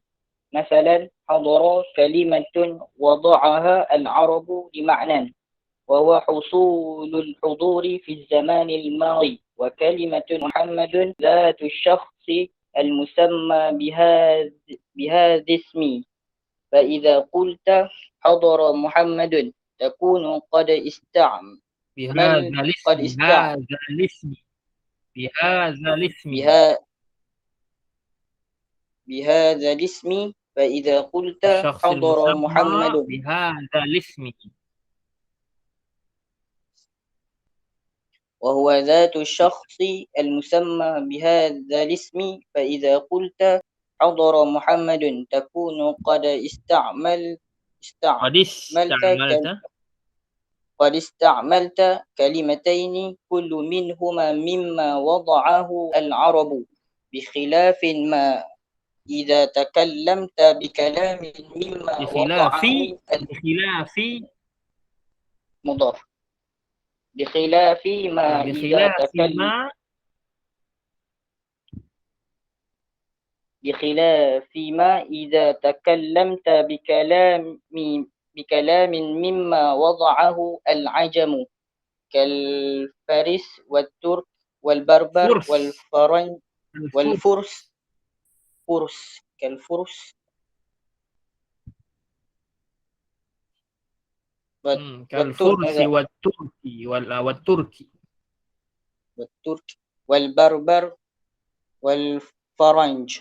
مثلا حضر كلمة وضعها العرب لمعنى، وهو حصول الحضور في الزمان الماضي. وكلمة محمد ذات الشخص المسمى بهذا اسم، فإذا قلت حضر محمد تكون قد استعمل بهذا الاسم، فإذا قلت حضر محمد
بهذا الاسم،
وهو ذات الشخص المسمى بهذا الاسم، فإذا قلت حضر محمد تكون قد استعملت كلمتين كل منهما مما وضعه العرب، بخلاف ما إذا تكلمت بكلام مما وضعه مضاف، بخلاف ما إذا تكلمت بكلام مما وضعه العجم، كالفارس والترك والبربر والفرنج والفرس، كالفرس
كالفرس والتركي.
والترك والبربر والفرنج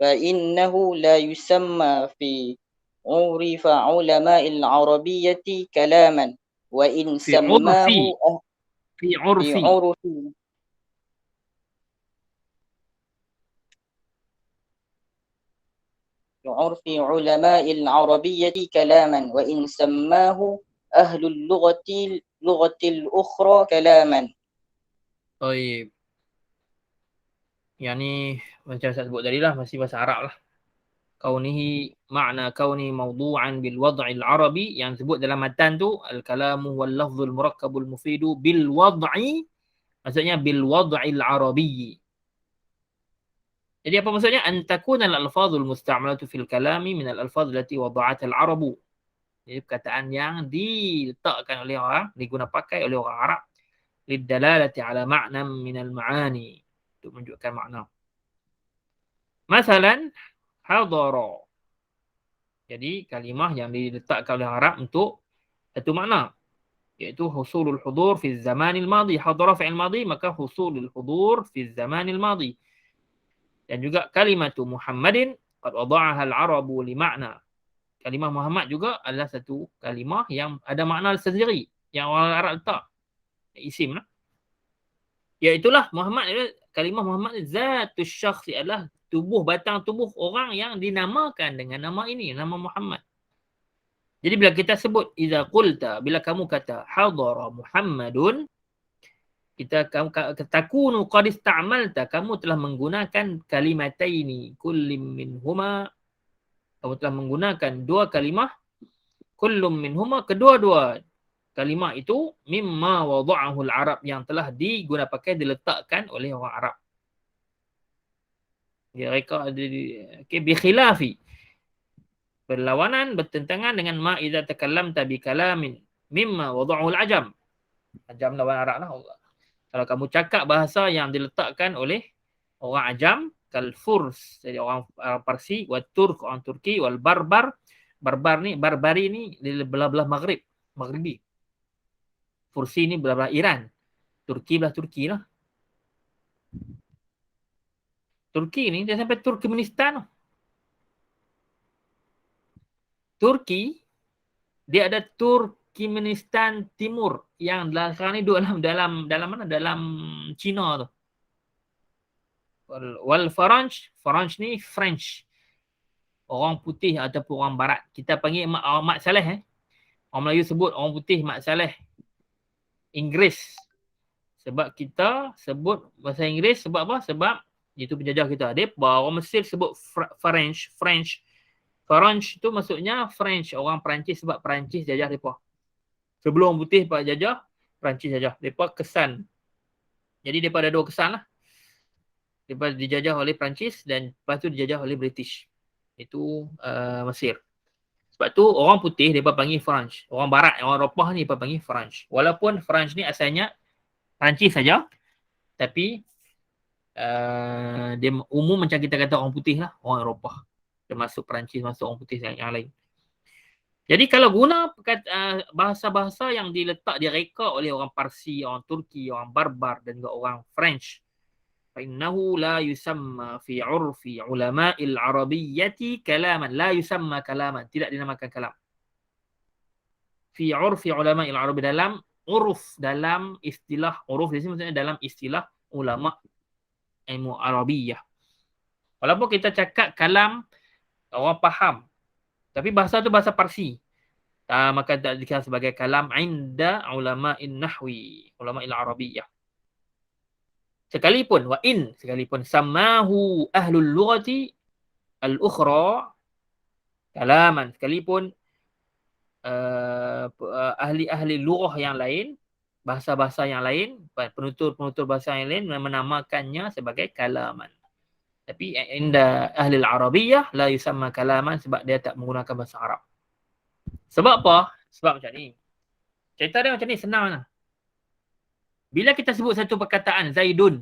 فإنه لا يسمى في عرف علماء العربية كلاما وإن
في
سماه
عرفي في
في
عرفي
عرف عرف علماء العربية كلاما وإن سماه أهل اللغة الأخرى كلاما.
طيب يعني macam saya sebut tadi lah, masih bahasa Arab lah. Kaunihi makna kauni mawdu'an bil wad'il arabi, yang sebut dalam matan tu al kalamu wal lafzul murakkabul mufidu bil wad'i, maksudnya bil wad'il arabi. Jadi apa maksudnya? An takuna al alfazul musta'malatu fil kalami min al alfaz allati wada'atha al arabu. Jadi perkataan yang diletakkan oleh orang, digunakan pakai oleh orang Arab lidalalati ala ma'na min al ma'ani, untuk menunjukkan makna. Masalan hadara. Jadi kalimah yang diletakkan oleh Arab untuk satu makna, iaitu husulul hudur fi zamanil madi. Hadara fi'il madi, maka husulul hudur fi zamanil madi. Dan juga kalimatu Muhammadin qad wada'aha al-arabu li ma'na. Kalimah Muhammad juga adalah satu kalimah yang ada makna sendiri yang orang Arab letak. Isim lah. Iaitulah Muhammad, kalimah Muhammad zatus syakhsi, adalah tubuh, batang tubuh orang yang dinamakan dengan nama ini, nama Muhammad. Jadi bila kita sebut iza qulta, bila kamu kata hadara Muhammadun, kita takunu qad ista'malta, kamu telah menggunakan kalimataini kullim minhuma, kamu telah menggunakan dua kalimah, kullum minhuma, kedua-dua kalimah itu mimma wada'ahu al-arab, yang telah digunakan pakai, diletakkan oleh orang Arab. Mereka bi khilafi, berlawanan, bertentangan dengan ma idza takallamta bi kalamin mimma wada'ahu al-ajam. Ajam lawan Arab lah. Kalau kamu cakap bahasa yang diletakkan oleh orang Ajam, kal Furs, jadi orang Parsi, wa Turk, orang Turki, wal Barbar. Barbari ni di belah-belah Maghribi. Fursi ni belah-belah Iran. Turki belah Turki lah. Turki ni dia sampai Turkmenistan. Turki, dia ada Turkmenistan Timur yang sekarang ni duduk dalam mana? Dalam Cina tu. Wal Faranj ni French. Orang putih ataupun orang barat. Kita panggil Mak Saleh. Orang Melayu sebut orang putih Mak Saleh. Inggeris. Sebab kita sebut bahasa Inggeris sebab apa? Sebab itu penjajah kita. Orang Mesir sebut French. French tu maksudnya French, orang Perancis, sebab Perancis jajah mereka. Sebelum putih pak jajah, Perancis jajah. Mereka kesan. Jadi mereka ada dua kesan lah. Mereka dijajah oleh Perancis dan lepas tu dijajah oleh British. Itu Mesir. Sebab tu orang putih mereka panggil French. Orang barat, orang Eropah ni mereka panggil French. Walaupun French ni asalnya Perancis saja, tapi dia umum macam kita kata orang putih lah, orang Eropah. Termasuk Perancis, masuk orang putih yang lain. Jadi kalau guna bahasa-bahasa yang direka oleh orang Parsi, orang Turki, orang Barbar dan juga orang French, فإنه لا يسمى في عرف علماء العربية كلاما. لا يسمى كلاما, tidak dinamakan kalam. في عرف علماء العربية, dalam uruf, dalam istilah uruf di sini maksudnya dalam istilah ulama ilmu Arabiyah. Walaupun kita cakap kalam orang faham, tapi bahasa tu bahasa Parsi, maka tak dikira sebagai kalam inda ulama'in nahwi, ulama'il Arabiyah. Sekalipun samahu ahlul lughati al-ukhra kalaman, sekalipun ahli lughah yang lain, bahasa-bahasa yang lain, penutur bahasa yang lain menamakannya sebagai kalaman. Tapi inda ahli al-Arabiyah la yusamma kalaman, sebab dia tak menggunakan bahasa Arab. Sebab apa? Sebab macam ni. Cerita dia macam ni, senang lah. Bila kita sebut satu perkataan Zaidun,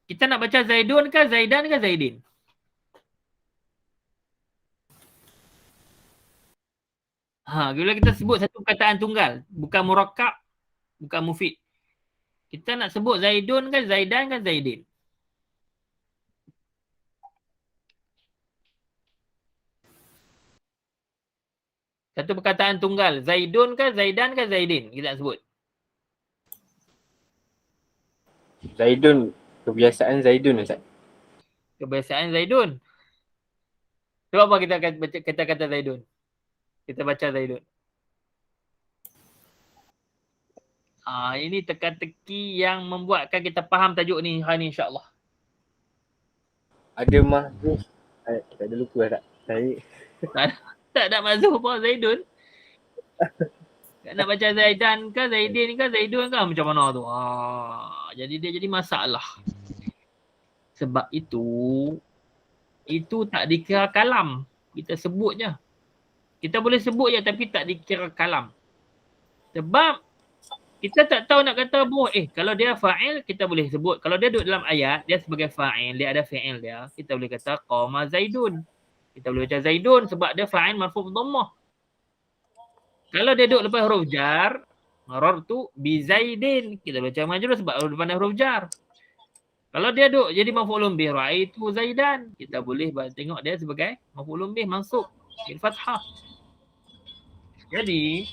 kita nak baca Zaidun ke Zaidan ke Zaidin? Bila kita sebut satu perkataan tunggal, bukan murakkab, bukan mufid, Kita nak sebut Zaidun kan, Zaidan kan, Zaidin. Satu perkataan tunggal. Zaidun ke, Zaidan ke, Zaidin. Kita nak sebut.
Zaidun. Kebiasaan Zaidun Ustaz.
Kebiasaan Zaidun. Sebab apa kita baca kata Zaidun? Kita baca Zaidun. Ini teka-teki yang membuatkan kita faham tajuk ni hari ni insya-Allah.
Ada mahzuf. Tak ada lupa tak? Saya
Tak ada mazhab apa Zaidun. Tak nak baca Zaidan ke, Zaidin ke, Zaidun ke, macam mana tu. Jadi dia jadi masalah. Sebab itu tak dikira kalam. Kita sebut je. Kita boleh sebut je tapi tak dikira kalam. Sebab kita tak tahu nak kata kalau dia fa'il kita boleh sebut. Kalau dia duduk dalam ayat, dia sebagai fa'il, dia ada fi'il dia. Kita boleh kata qama Zaidun. Kita boleh baca Zaidun sebab dia fa'il marfu' dhammah. Kalau dia duduk lepas huruf jar, marartu bi Zaidin. Kita baca majrur sebab depan huruf jar. Kalau dia duduk jadi maf'ulun bih, ra'aitu Zaidan. Kita boleh tengok dia sebagai maf'ulun bih mansub bil fathah. Jadi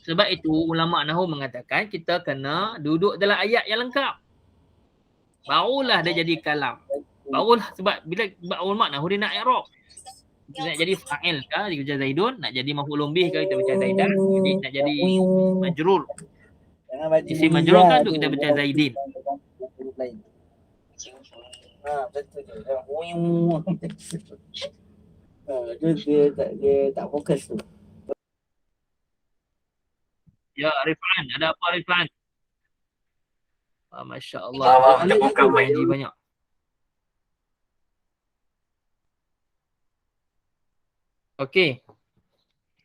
sebab itu ulama nahwu mengatakan kita kena duduk dalam ayat yang lengkap. Barulah dia jadi kalam. Barulah sebab bila ulama nahwu dia nak i'rab. Kita nak jadi fa'il ke dia baca Zaidun, nak jadi maf'ulun bih ke kita baca Zaidan, nak jadi majrur. Isim majrur kan untuk kita baca Zaidin.
Betul je. Dia tak fokus tu.
Ya Arifan, ada apa Arifan? Masya Allah. Kita buka main ni banyak. Okey.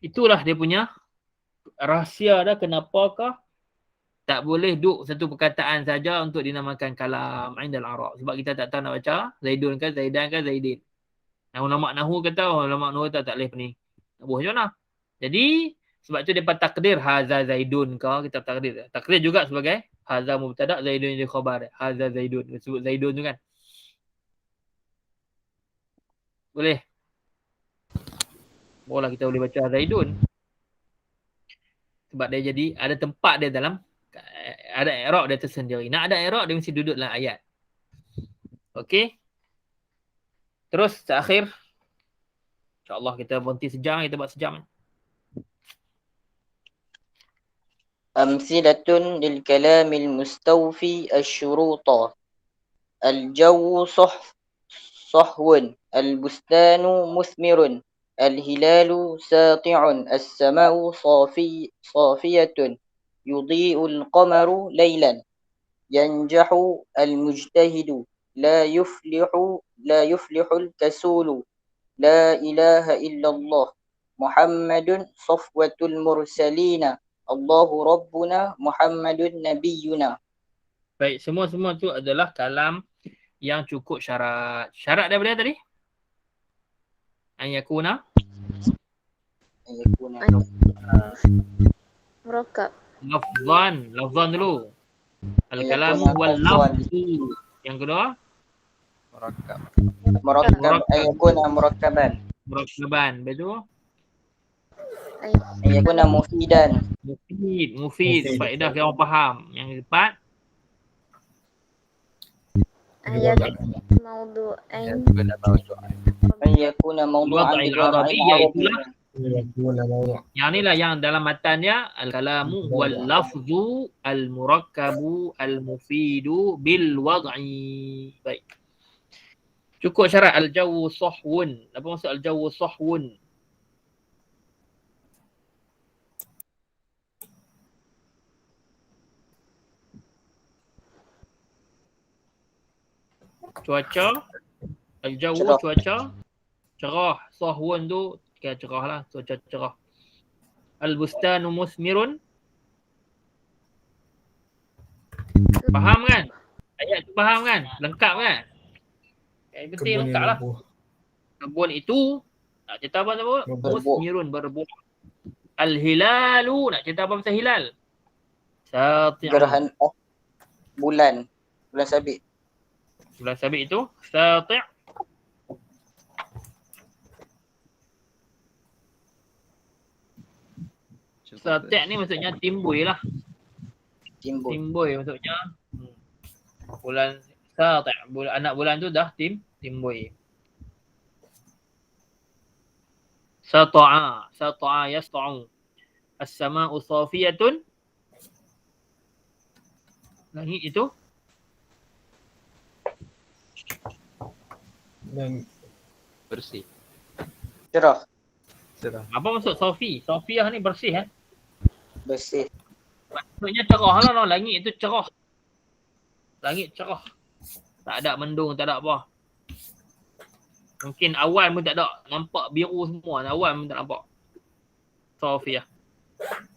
Itulah dia punya rahsia dah kenapakah tak boleh duk satu perkataan saja untuk dinamakan kalam indal Arab. Sebab kita tak tahu nak baca Zaidun kan, Zaidan kan, Zaidin. Ulama nahwu kata, ulama nahwu tak boleh ni. Tak boleh macam mana? Jadi sebab tu depa takdir haza Zaidun ke, kita takdir. Takdir juga sebagai haza mubtada, Zaidun jadi khabar. Haza Zaidun. Sebut Zaidun tu kan. Boleh. Barulah kita boleh baca Zaidun. Sebab dia jadi ada tempat dia dalam, ada i'rab dia tersendiri. Nak ada i'rab dia mesti duduk dalam ayat. Okey. Terus terakhir. InsyaAllah kita berhenti sejam, kita buat sejam.
أمثلة للكلام المستوفي الشروط الجو صحو البستان مثمر الهلال ساطع السماء صافية يضيء القمر ليلا ينجح المجتهد لا يفلح الكسول لا إله إلا الله محمد صفوة المرسلين Allahu Rabbuna Muhammadun Nabiyuna.
Baik, semua tu adalah kalam yang cukup syarat. Syarat daripada tadi? Ayakuna
Murakab.
Lafzan dulu. Al-kalamu wal lafzu. Yang kedua?
Murakkab. Ayakuna murakkaban.
Murakkaban. Betul?
Ayakuna mufidan.
Mufid. Faedah kita orang faham. Yang keempat?
Ayat maudu'ain.
Ayakuna mawdu'an
Al-Arabiyyah itulah. Yang inilah yang dalam matannya al-kalamu wal lafzu al-murakkabu al-mufidu bil wad'i. Baik. Cukup syarat al-jawu sahwun. Apa maksud al-jawu sahwun? Cuaca, al-jawu cuaca, cerah, sahwun tu kira cerah lah, cuaca cerah. Al-bustanu musmirun. Faham kan? Ayat tu faham kan? Lengkap kan? Betul lengkap lah. Kebun itu, nak cerita apa apa? Musmirun, berbuah. Al-hilalu, nak cerita apa pasal hilal? Sati'un.
Gerhana bulan sabit.
Bulan sabit itu sati'. Sati' ni maksudnya timbul lah.
Timbul.
Timbul maksudnya. Bulan sati', anak bulan tu dah timbul. Sata'a yasta'u. As-sama'u safiyatun. Langit itu
Dan
Bersih.
Cerah.
Cerah.
apa maksud safi? Safiyah ni bersih
Bersih.
Maksudnya cerah lah, no. Langit itu cerah. Langit cerah. Tak ada mendung, tak ada apa. Mungkin awan pun tak ada. Nampak biru semua. Awan pun tak nampak. Safiyah.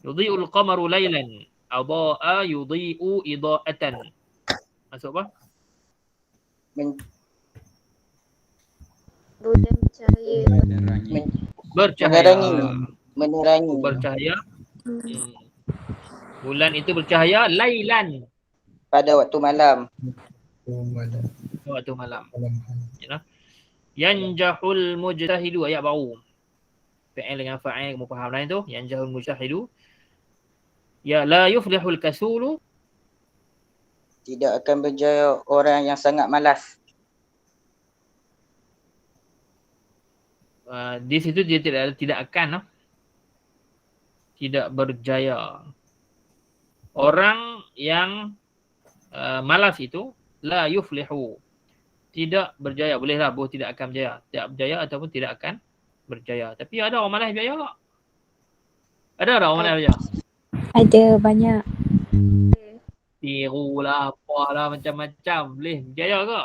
Yudhi'ul qamaru laylan. Adha'a yudhi'u idha'atan. Maksud apa?
Bulan bercahaya.
Bercahaya.
Menerangi.
Bercahaya. Bulan itu bercahaya laylan.
Pada waktu malam.
malam
Waktu malam.
malam.
Yanjahul mujtahidu, ayat baru. Fa'il dengan fa'il kamu faham lain tu. Yanjahul mujtahidu. Ya la yuflihul kasulu.
Tidak akan berjaya orang yang sangat malas.
Di situ dia tidak akan tidak berjaya. Orang yang malas itu la yuflihu, tidak berjaya. Bolehlah boleh tidak akan berjaya. Tidak berjaya ataupun tidak akan berjaya. Tapi ada orang malas berjaya tak? Ada orang malas berjaya?
Ada banyak.
Tiru lah, apalah macam-macam. Boleh berjaya ke?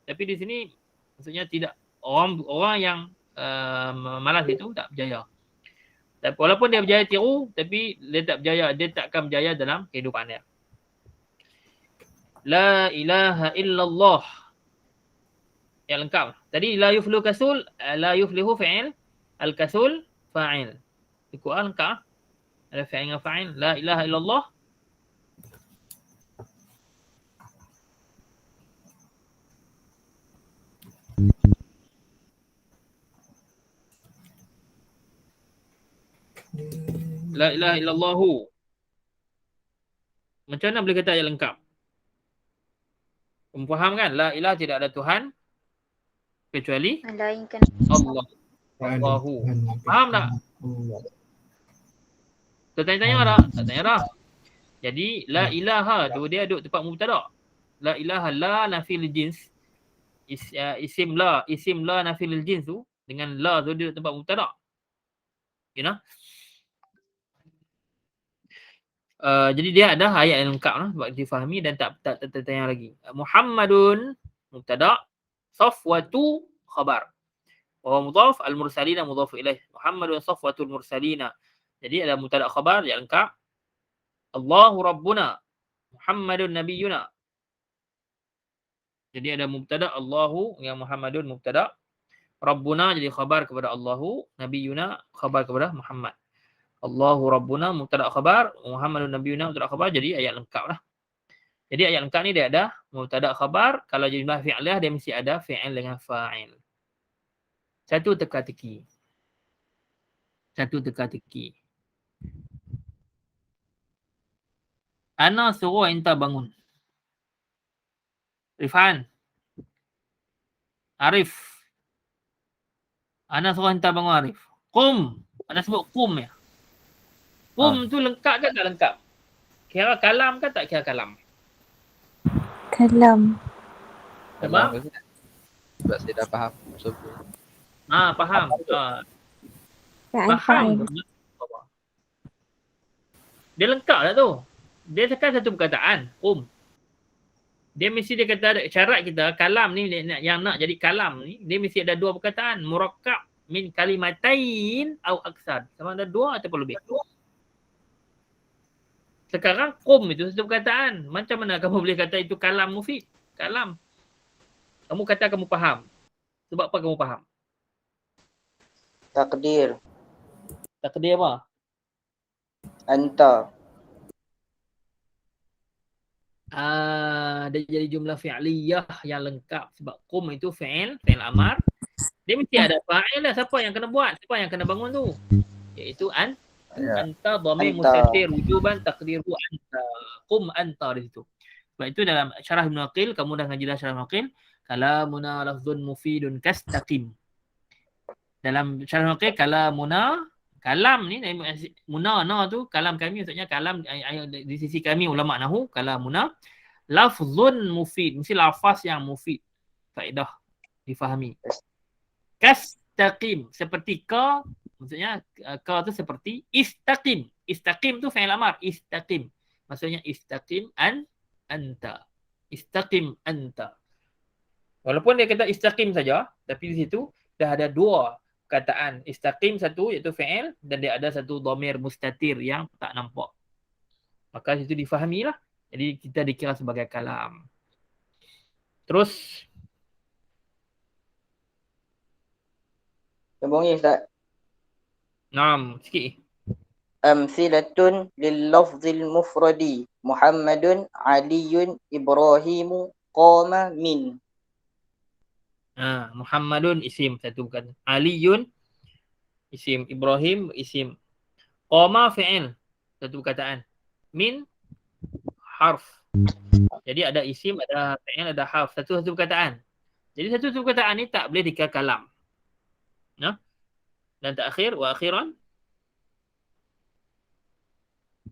Tapi di sini maksudnya tidak. Orang yang malas itu tak berjaya. Tapi walaupun dia berjaya tiru, tapi dia tak berjaya. Dia tak akan berjaya dalam kehidupan dia. La ilaha illallah. Yang lengkap. Tadi la yuflihu kasul, la yuflihu fi'il, al-kasul fa'il. Quran lengkap. Ada fi'il dengan fa'il. La ilaha illallah. La ilaha illallahu. Macam mana boleh kata ayat lengkap? Kamu faham kan? La ilaha, tidak ada Tuhan kecuali
Melainkan
Allah. Allahu. Faham tak? Tertanya-tanya tak? Tak tanya dah. Jadi la ilaha tu dia duduk tempat mubtada. La ilaha la nafil jins. Isim la nafil jins tu dengan la tu dia duduk tempat mubtada. You know? Jadi dia ada ayat yang lengkap lah sebab difahami dan tak tertanya lagi. Muhammadun mubtada, Safwatu khabar. Wa mudhaf, al-mursalina mudhaf ilaih. Muhammadun Safwatul mursalina. Jadi ada mubtada khabar yang lengkap. Allahu rabbuna, Muhammadun nabiyuna. Jadi ada mubtada Allahu yang Muhammadun mubtada. Rabbuna jadi khabar kepada Allahu, nabiyuna khabar kepada Muhammad. Allahu rabbuna mubtada khabar, Muhammadun nabiyuna mubtada khabar, jadi ayat lengkap lah. Jadi ayat lengkap ni dia ada mubtada khabar, kalau jumlah fi'lah dia mesti ada fi'il dengan fa'il. Satu teka-teki. Ana suruh Inta bangun. Rifan. Arif. Ana suruh Inta bangun Arif. Qum. Ana sebut qum ya. Qum tu lengkap ke tak lengkap? Kira kalam ke tak kira kalam?
kalam.
Sebab?
Sebab saya dah faham.
Faham.
Fa'il.
Dia lengkap tak tu? Dia sekarang satu perkataan. Dia mesti dia kata syarat kita kalam ni yang nak jadi kalam ni dia mesti ada dua perkataan. Murakkab min kalimatain au aksar. Sama ada dua ataupun lebih. Sekarang itu satu perkataan. Macam mana kamu boleh kata itu kalam mufid? Kalam. Kamu kata kamu faham. Sebab apa kamu faham?
Takdir.
Takdir apa?
Anta.
dia jadi jumlah fi'liyah yang lengkap sebab qum itu fi'il amar. Dia mesti ada fa'il lah, siapa yang kena buat, siapa yang kena bangun tu. Iaitu anta dhamir
Anta.
mustatir wujuban taqdiru anta. Qum anta di situ. Sebab itu dalam syarah Ibn Aqil, kamu dah ngaji dah syarah Ibn Aqil, kalamuna lafzun mufidun kastaqim. Dalam syarah Ibn Aqil, kalam ni na tu kalam kami, maksudnya kalam di sisi kami ulama nahu, kalamuna lafzun mufid, mesti lafaz yang mufid, faedah difahami. Kastaqim, seperti ka, maksudnya ka tu seperti istaqim. Istaqim tu fi'il amar, istaqim. Maksudnya istaqim anta. Istaqim anta. Walaupun dia kata istaqim saja, tapi di situ dah ada dua kataan. Istaqim satu iaitu fi'il dan dia ada satu dhamir mustatir yang tak nampak. Maka situ difahamilah. Jadi kita dikira sebagai kalam. Terus
Sambung ni Ustaz.
Naam, sikit.
Amsilatun lil lafzil mufradi Muhammadun, Aliyun, Ibrahimu, qama min.
Muhammadun isim satu bukan. Aliyun isim, Ibrahim isim. Qama fi'il satu perkataan. Min harf. Jadi ada isim, ada fi'il, ada harf, satu perkataan. Jadi satu perkataan ni tak boleh dikira kalam. Nah. Dan terakhir wa akhiran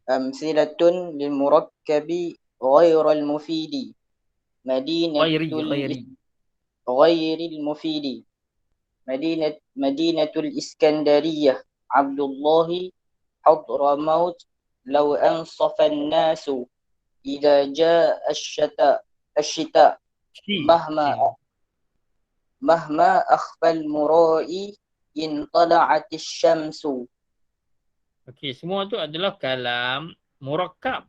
Amsilatun lil murakkabi ghairal mufidi ghairil mufidi Madinatul Iskandariyah Abdullahi Hadramaut law ansafa an-nasu idza jaa ash-shita mahma akhfal murai in tala'at asy-syamsu.
Okey, semua tu adalah kalam murakkab.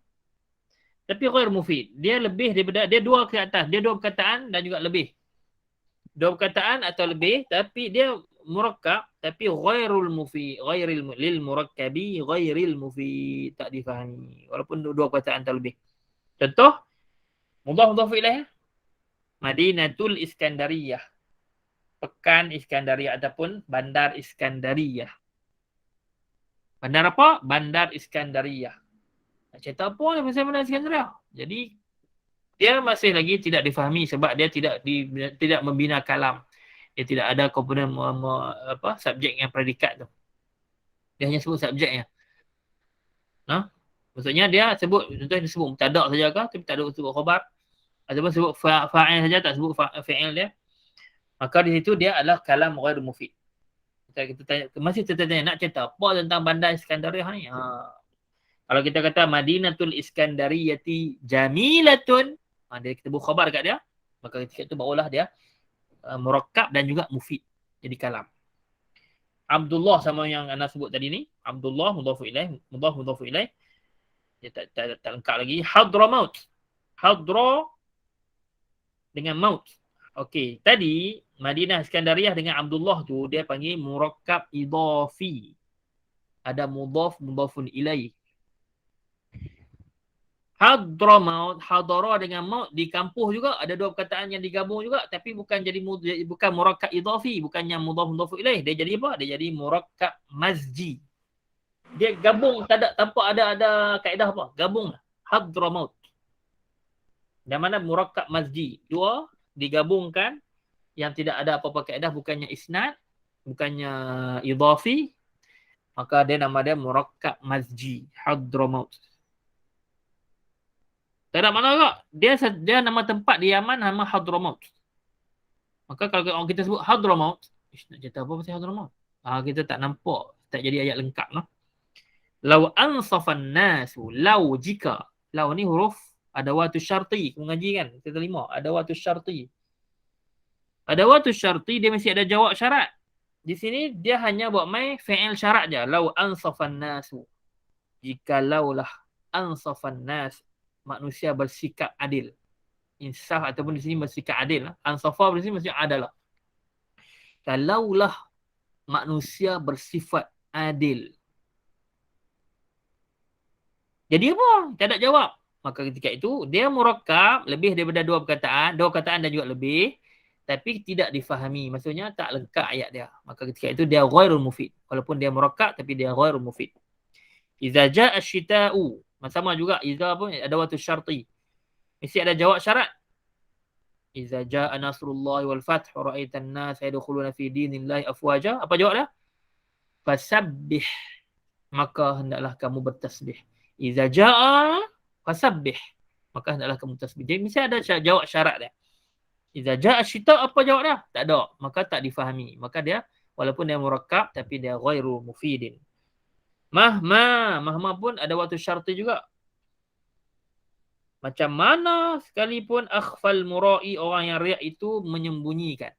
Tapi ghair mufid. Dia lebih daripada, dia dua ke atas. Dia dua perkataan dan juga lebih. Dua perkataan atau lebih, tapi dia murakkab, tapi ghairul mufid. Lil murakkabi ghairil mufid. Tak difahami. Walaupun dua perkataan atau lebih. Contoh, mudhaf ilaih. Madinatul Iskandariyah. Pekan Iskandariyah ataupun Bandar Iskandariyah. Bandar apa? Bandar Iskandariyah. Nak cerita apa dia pasal Bandar Iskandariyah? Jadi dia masih lagi tidak difahami sebab dia tidak membina kalam. Dia tidak ada komponen subjek yang predikat tu. Dia hanya sebut subjeknya. Maksudnya dia sebut, contohnya dia sebut mubtada' saja ke, tapi tak ada sebut khabar. Ataupun sebut fa'il saja, tak sebut fi'il dia. Maka di situ dia adalah kalam ghair mufid. Kita tanya, masih tertanya nak cerita apa tentang Bandar Iskandariyah ni? Kalau kita kata Madinatul Iskandariyati jamilatun, dia kita buat khabar kat dia, maka ketika itu barulah dia murakkab dan juga mufid. Jadi kalam. Abdullah sama yang anda sebut tadi ni, Abdullah mudhafu ilaih. Dia tak lengkap lagi. Hadramaut. Hadra dengan maut. Okey, tadi Madinah Iskandariyah dengan Abdullah tu dia panggil murakkab idhafi. Ada mudhafun ilaih. Hadramaut, hadara dengan maut di kampus juga ada dua perkataan yang digabung juga, tapi bukan murakkab idhafi, bukannya mudhafun ilaih. Dia jadi apa? Dia jadi murakkab mazji. Dia gabung tanpa ada kaedah apa? Gabung Hadramaut. Dan mana murakkab mazji? Dua digabungkan yang tidak ada apa-apa kaedah, bukannya isnad, bukannya idhafi, maka dia nama dia murakkab mazji, Hadramaut. Tak ada mana tak? Dia nama tempat di Yaman nama Hadramaut. Maka kalau orang kita sebut Hadramaut, nak cerita apa pasal Hadramaut? Kita tak nampak, tak jadi ayat lengkap lah. Lau ansafan nasu, lau jika. Lau ni huruf adawatus syarti. Kamu ngaji kan? Kita terima adawatus syarti. Adawatus syarti dia mesti ada jawab syarat. Di sini dia hanya buat main fi'il syarat je. Lau ansafan nasu. Jikalaulah ansafan nas, manusia bersikap adil. Insaf ataupun di sini bersikap adil. Ansafa di sini maksudnya adalah. Kalaulah manusia bersifat adil. Jadi apa? Tak ada jawab. maka ketika itu dia murakkab lebih daripada dua perkataan dan juga lebih, tapi tidak difahami. Maksudnya tak lengkap ayat dia. Maka ketika itu dia ghairul mufid. Walaupun dia murakkab tapi dia ghairul mufid. Iza jaa asy-syita'u. Sama juga iza pun ada waktu syarti. Mesti ada jawab syarat. Iza jaa nasrullahi wal fath wa ra'aitan nas yadkhuluna fi dinillahi afwaja. Apa jawab dia? Fasabbih. Maka hendaklah kamu bertasbih. Iza jaa fasabbih. Maka hendaklah kamu tasbih. Jadi mesti ada jawab syarat dia. Iza jaa syita, apa jawab dia? Tak ada. Maka tak difahami. Maka dia walaupun dia murakkab tapi dia ghairu mufidin. Mahma pun ada waktu syarti juga. Macam mana sekalipun akhfal murai, orang yang riak itu menyembunyikan.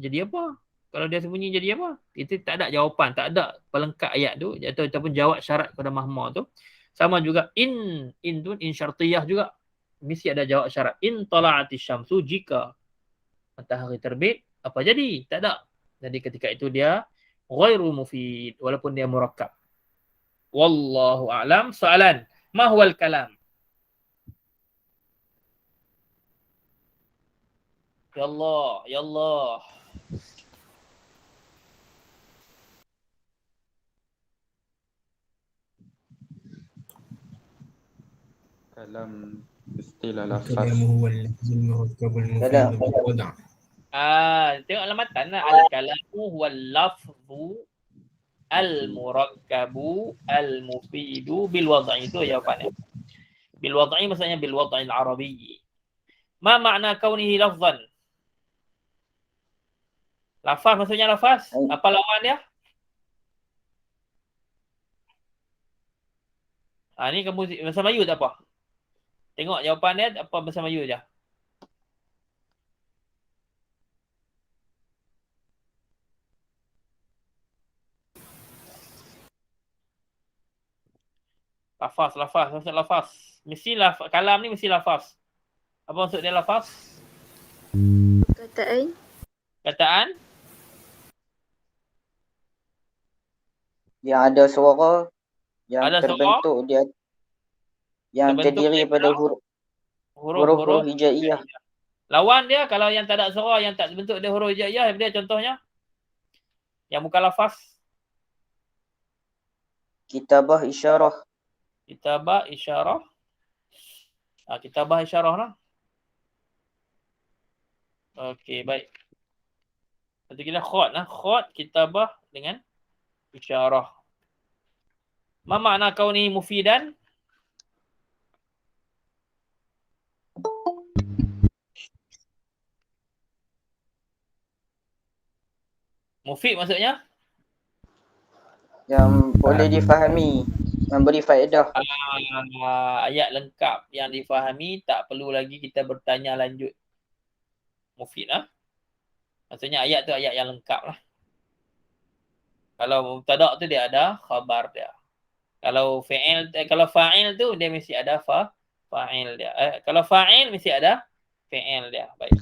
Jadi apa? Kalau dia sembunyi jadi apa? Itu tak ada jawapan, tak ada pelengkap ayat tu ataupun jawab syarat kepada mahma tu. Sama juga in tu in syartiyah juga. Mesti ada jawab syarat. In tala'ati syamsu, jika matahari terbit, apa jadi? Tak ada. Jadi ketika itu dia ghairu mufid walaupun dia murakkab. Wallahu a'lam. Soalan, ma huwal kalam? Ya Allah, ya Allah.
Kalam istilah
الكلام
lafaz.
هو اللفظ المركب المفيد
كلام.
بالوضع.
Tengok lamatan lah. Al-kalamu huwal lafzu al-murakkabu al-mufidu bil wad'i. Itu jawapannya. Bil wad'i maksudnya bil wad'i al-arabi. Ma makna kaunihi lafzan? Lafaz maksudnya lafaz. Apa lawan dia? Ni kamu bahasa Melayu tak apa? Tengok jawapan dia apa bahasa Melayu je. Lafaz. Maksud lafaz. Mesti kalam ni mesti lafaz. Apa maksud dia lafaz?
Kataan.
Kataan?
Yang ada suara yang
Ada
terbentuk
suara?
dia yang
Terbentuk
terdiri
daripada
pada
huruf-huruf
hijaiyah.
Lawan dia kalau yang tak ada suara, yang tak terbentuk dia huruf hijaiyah, dia contohnya yang bukan lafaz.
Kitabah isyarah.
Kitabah isyarah. Kitabah isyarah lah. Okey, baik. Nanti kita khot lah. Khot, kitabah dengan isyarah. Ma makna kauni mufidan? Mufid maksudnya?
Yang boleh difahami, memberi faedah.
Ayat lengkap yang difahami, tak perlu lagi kita bertanya lanjut. Mufid lah. Maksudnya ayat tu ayat yang lengkap lah. Kalau mubtada' tu dia ada khabar dia. Kalau fa'il tu dia mesti ada fa'il dia. Kalau fa'il mesti ada fi'il dia. Baik.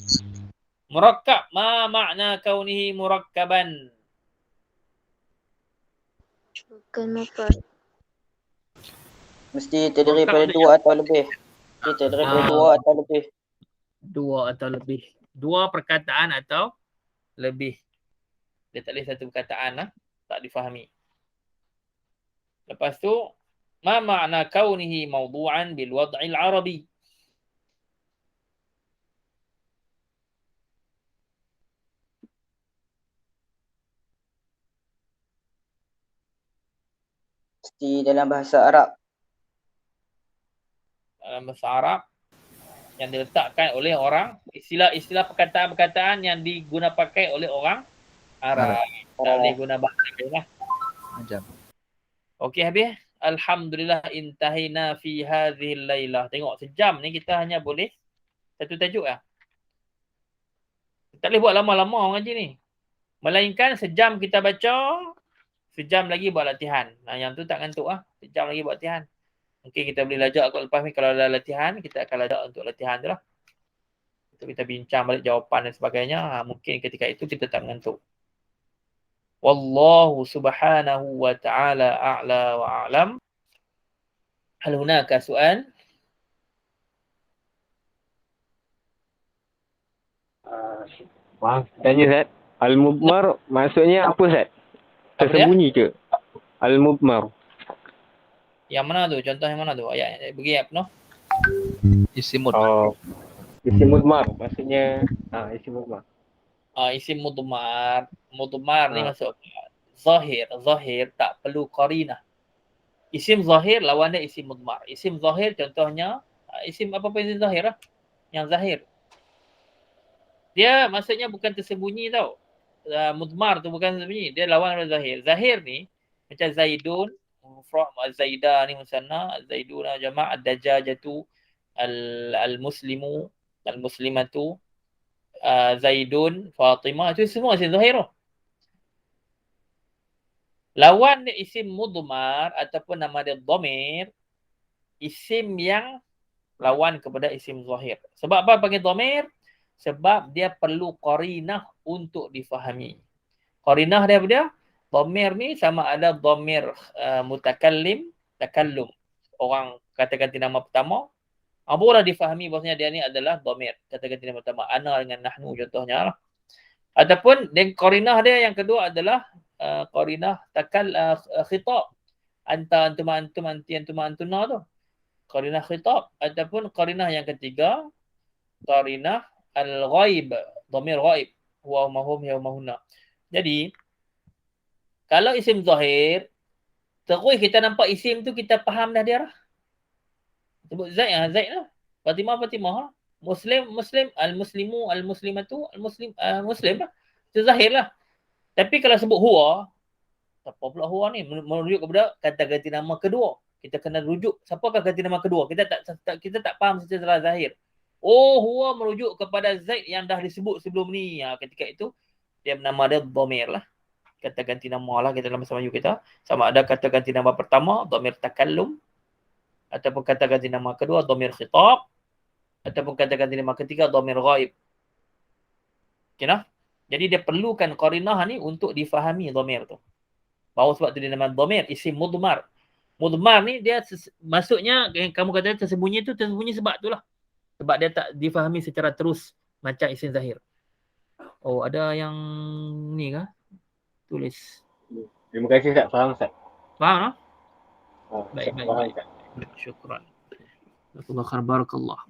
Murakkab, ma makna kaunihi murakkaban?
Bukan mufrad.
Mesti terdiri
Murakkab
pada dua atau lebih. Mesti terdiri pada dua atau lebih.
Dua atau lebih. Dua perkataan atau lebih. Dia tak boleh satu perkataan lah. Tak difahami. Lepas tu, ma makna kaunihi mawdu'an bil wad'il arabi?
Mesti dalam bahasa Arab.
Dalam bahasa Arab yang diletakkan oleh orang, istilah perkataan-perkataan yang diguna pakai oleh orang Arab. Tak boleh guna bahasa lain lah.
Macam.
Okey habis. Alhamdulillah intahina fi hadhil lailah. Tengok sejam ni kita hanya boleh satu tajuk lah. Tak boleh buat lama-lama orang ngaji ni. Melainkan sejam kita baca, sejam lagi buat latihan. Yang tu tak ngantuk lah. Sejam lagi buat latihan. Mungkin kita boleh lajak kot lepas ni kalau ada latihan, kita akan lajak untuk latihan tu lah. Kita bincang balik jawapan dan sebagainya. Mungkin ketika itu kita tak mengantuk. Wallahu subhanahu wa ta'ala a'la wa a'lam. Hal hunaka soal?
Maaf, tanya Ustaz. Al-Mubmar maksudnya apa Ustaz?
Apa dia?
Tersembunyi ke? Al-Mubmar.
Yang mana tu? Contoh yang mana tu? Ayat yang bagi apa no?
Isim mudmar.
Oh, isim mudmar maksudnya isim mudmar.
Isim mudmar. Mudmar ni
Ah.
masuk zahir. Zahir tak perlu qarinah. Isim zahir lawan dia isim mudmar. Isim zahir contohnya isim apa-apa isim zahir lah. Yang zahir. Dia maksudnya bukan tersembunyi tau. Mudmar tu bukan tersembunyi. Dia lawan dari zahir. Zahir ni macam Zaidun, mufrad Zaidah ni musanna, Zaiduna jama' ad-dajajatu, al-muslimu, al-muslimatu, Zaidun, Fatimah, itu semua isim zahir tu. Lawan isim mudmar ataupun nama dia dhamir, isim yang lawan kepada isim zahir. Sebab apa panggil dhamir? Sebab dia perlu qarinah untuk difahami. Qarinah dia apa dia? Dhamir ni sama ada dhamir mutakallim, takallum. Orang kata ganti nama pertama, boleh difahami bahawasanya dia ni adalah dhamir. Kata ganti nama pertama, ana dengan nahnu contohnya lah. Ataupun qarinah dia yang kedua adalah qarinah khitab. Anta, antum, antum, anti, antum, antuna tu. Qarinah khitab. Ataupun qarinah yang ketiga, qarinah al-ghaib. Dhamir ghaib. Huwa mahum ya mahunna. Jadi, kalau isim zahir, terus kita nampak isim tu, kita faham dah dia lah. Sebut Zaid lah, Zaid lah. Fatimah, Fatimah lah. Muslim, Muslim, al-muslimu, al-muslimatu, al-muslim, Muslim lah. Itu zahir lah. Tapi kalau sebut huwa, apa pula huwa ni? Merujuk kepada kata ganti nama kedua. Kita kena rujuk. Siapakah ganti nama kedua? Kita tak faham secara zahir. Oh, huwa merujuk kepada Zaid yang dah disebut sebelum ni. Ketika itu, dia nama dia dhamir lah. Kata ganti nama lah kita dalam bahasa Melayu kita. Sama ada kata ganti nama pertama, dhamir takallum. Ataupun kata ganti nama kedua, dhamir khitab. Ataupun kata ganti nama ketiga, dhamir ghaib. Okay nah? Jadi dia perlukan qarinah ni untuk difahami dhamir tu. Bahawa sebab tu dia nama dhamir, isim mudmar. Mudmar ni dia maksudnya kamu kata tersembunyi tu, tersembunyi sebab tu lah. Sebab dia tak difahami secara terus macam isim zahir. Oh, ada yang ni kah? Tulis.
Terima kasih Ustaz, faham Ustaz.
Faham tak?
Baik.
Syukran. Barakallah.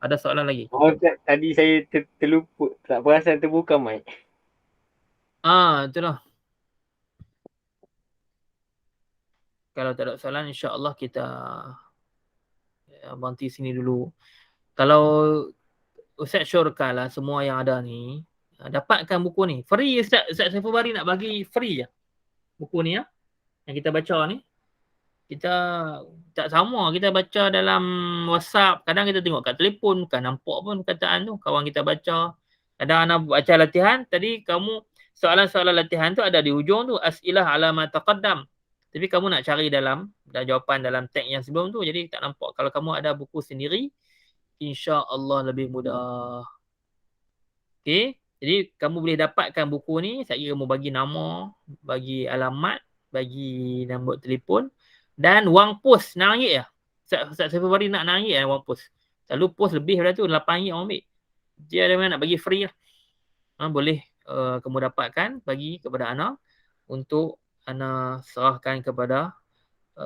Ada soalan lagi?
Oh, tadi saya terluput, tak perasan terbuka mic.
Itulah. Kalau tak ada soalan, insya-Allah kita berhenti sini dulu. Kalau Ustaz syorkan lah semua yang ada ni, dapatkan buku ni. Free Ustaz Saiful Bari nak bagi free je. Buku ni ya. Yang kita baca ni. Kita tak sama, kita baca dalam WhatsApp, kadang kita tengok kat telefon, bukan nampak pun perkataan tu, kawan kita baca. Kadang anak baca latihan, tadi kamu soalan-soalan latihan tu ada di hujung tu, as'ilah ala ma taqaddam. Tapi kamu nak cari dalam jawapan dalam tag yang sebelum tu, jadi tak nampak. Kalau kamu ada buku sendiri, insya-Allah lebih mudah. Okey, jadi kamu boleh dapatkan buku ni, saya kira kamu bagi nama, bagi alamat, bagi nombor telefon. Dan wang pos RM6 ya. Ustaz Saiful Bari nak RM6 ya wang pos. Selalu pos lebih daripada tu, RM8 orang ambil. Dia ada nak bagi free lah. Boleh kamu dapatkan, bagi kepada Ana untuk Ana serahkan kepada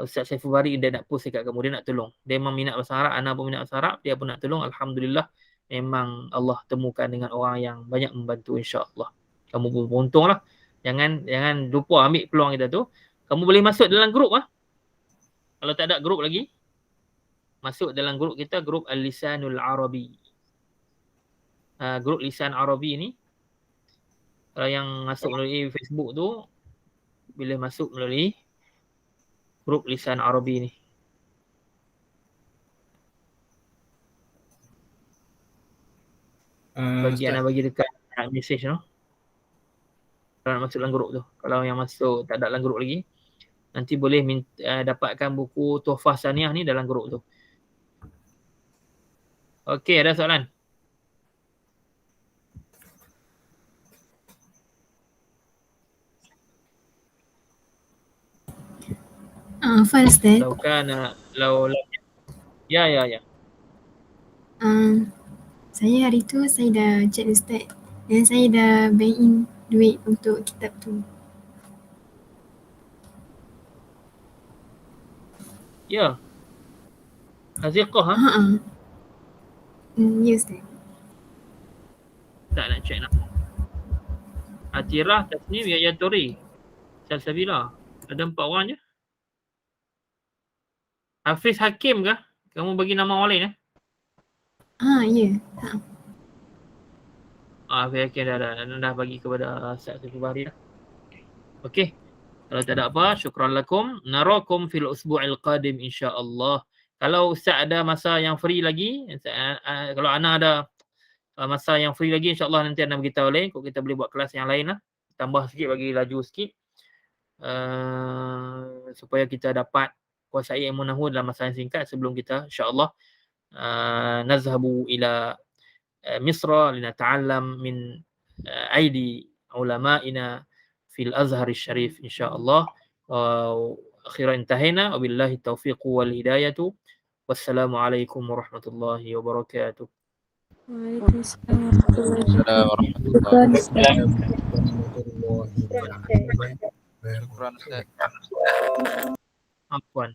Ustaz Saiful Bari. Dia nak post dekat kamu, dia nak tolong. Dia memang minat bahasa Arab, Ana pun minat bahasa Arab, dia pun nak tolong. Alhamdulillah, memang Allah temukan dengan orang yang banyak membantu, insya-Allah. Kamu pun beruntung lah. Jangan lupa ambil peluang kita tu. Kamu boleh masuk dalam grup lah. Kalau tak ada grup lagi, masuk dalam grup kita, grup Al-Lisanul Arabi. Grup Lisan Arabi ni, kalau yang masuk melalui Facebook tu, boleh masuk melalui grup Lisan Arabi ni. Bagi dekat message tu. Kalau nak masuk dalam grup tu. Kalau yang masuk tak ada dalam grup lagi, nanti boleh dapatkan buku Tuhfah Saniyah ni dalam grup tu. Okey, ada soalan?
Afwan Ustaz.
Lau kana ya.
Saya hari tu saya dah chat Ustaz dan saya dah bank in duit untuk kitab tu.
Ya. Haziqah ha?
Ya Ustaz.
Tak nak check nak. Atirah, Tasnim, Yahya Tori, Salsabila. Ada 4 orang je. Hafiz Hakim kah? Kamu bagi nama orang lain eh?
Ya.
Hafiz Hakim dah bagi kepada Ustaz Saiful Bahri dah. Okey. Kalau tak ada apa, syukran lakum. Narakum fil usbu'il qadim insya-Allah. Kalau Ustaz ada masa yang free lagi, kalau Ana ada masa yang free lagi, insya-Allah nanti Ana beritahu lain. Kok kita boleh buat kelas yang lain lah. Tambah sikit, bagi laju sikit. Supaya kita dapat kuasai ilmu nahwu dalam masa yang singkat sebelum kita insya-Allah nazhabu ila Misra linata'allam min aidi ulama'ina fil Azhar Syarif insya-Allah. Akhiran intahina wabillahi taufiq wal hidayatu. Wassalamualaikum warahmatullahi wabarakatuh.
Waalaikumsalam warahmatullahi wabarakatuh.
Syukran Ustaz.
Afwan.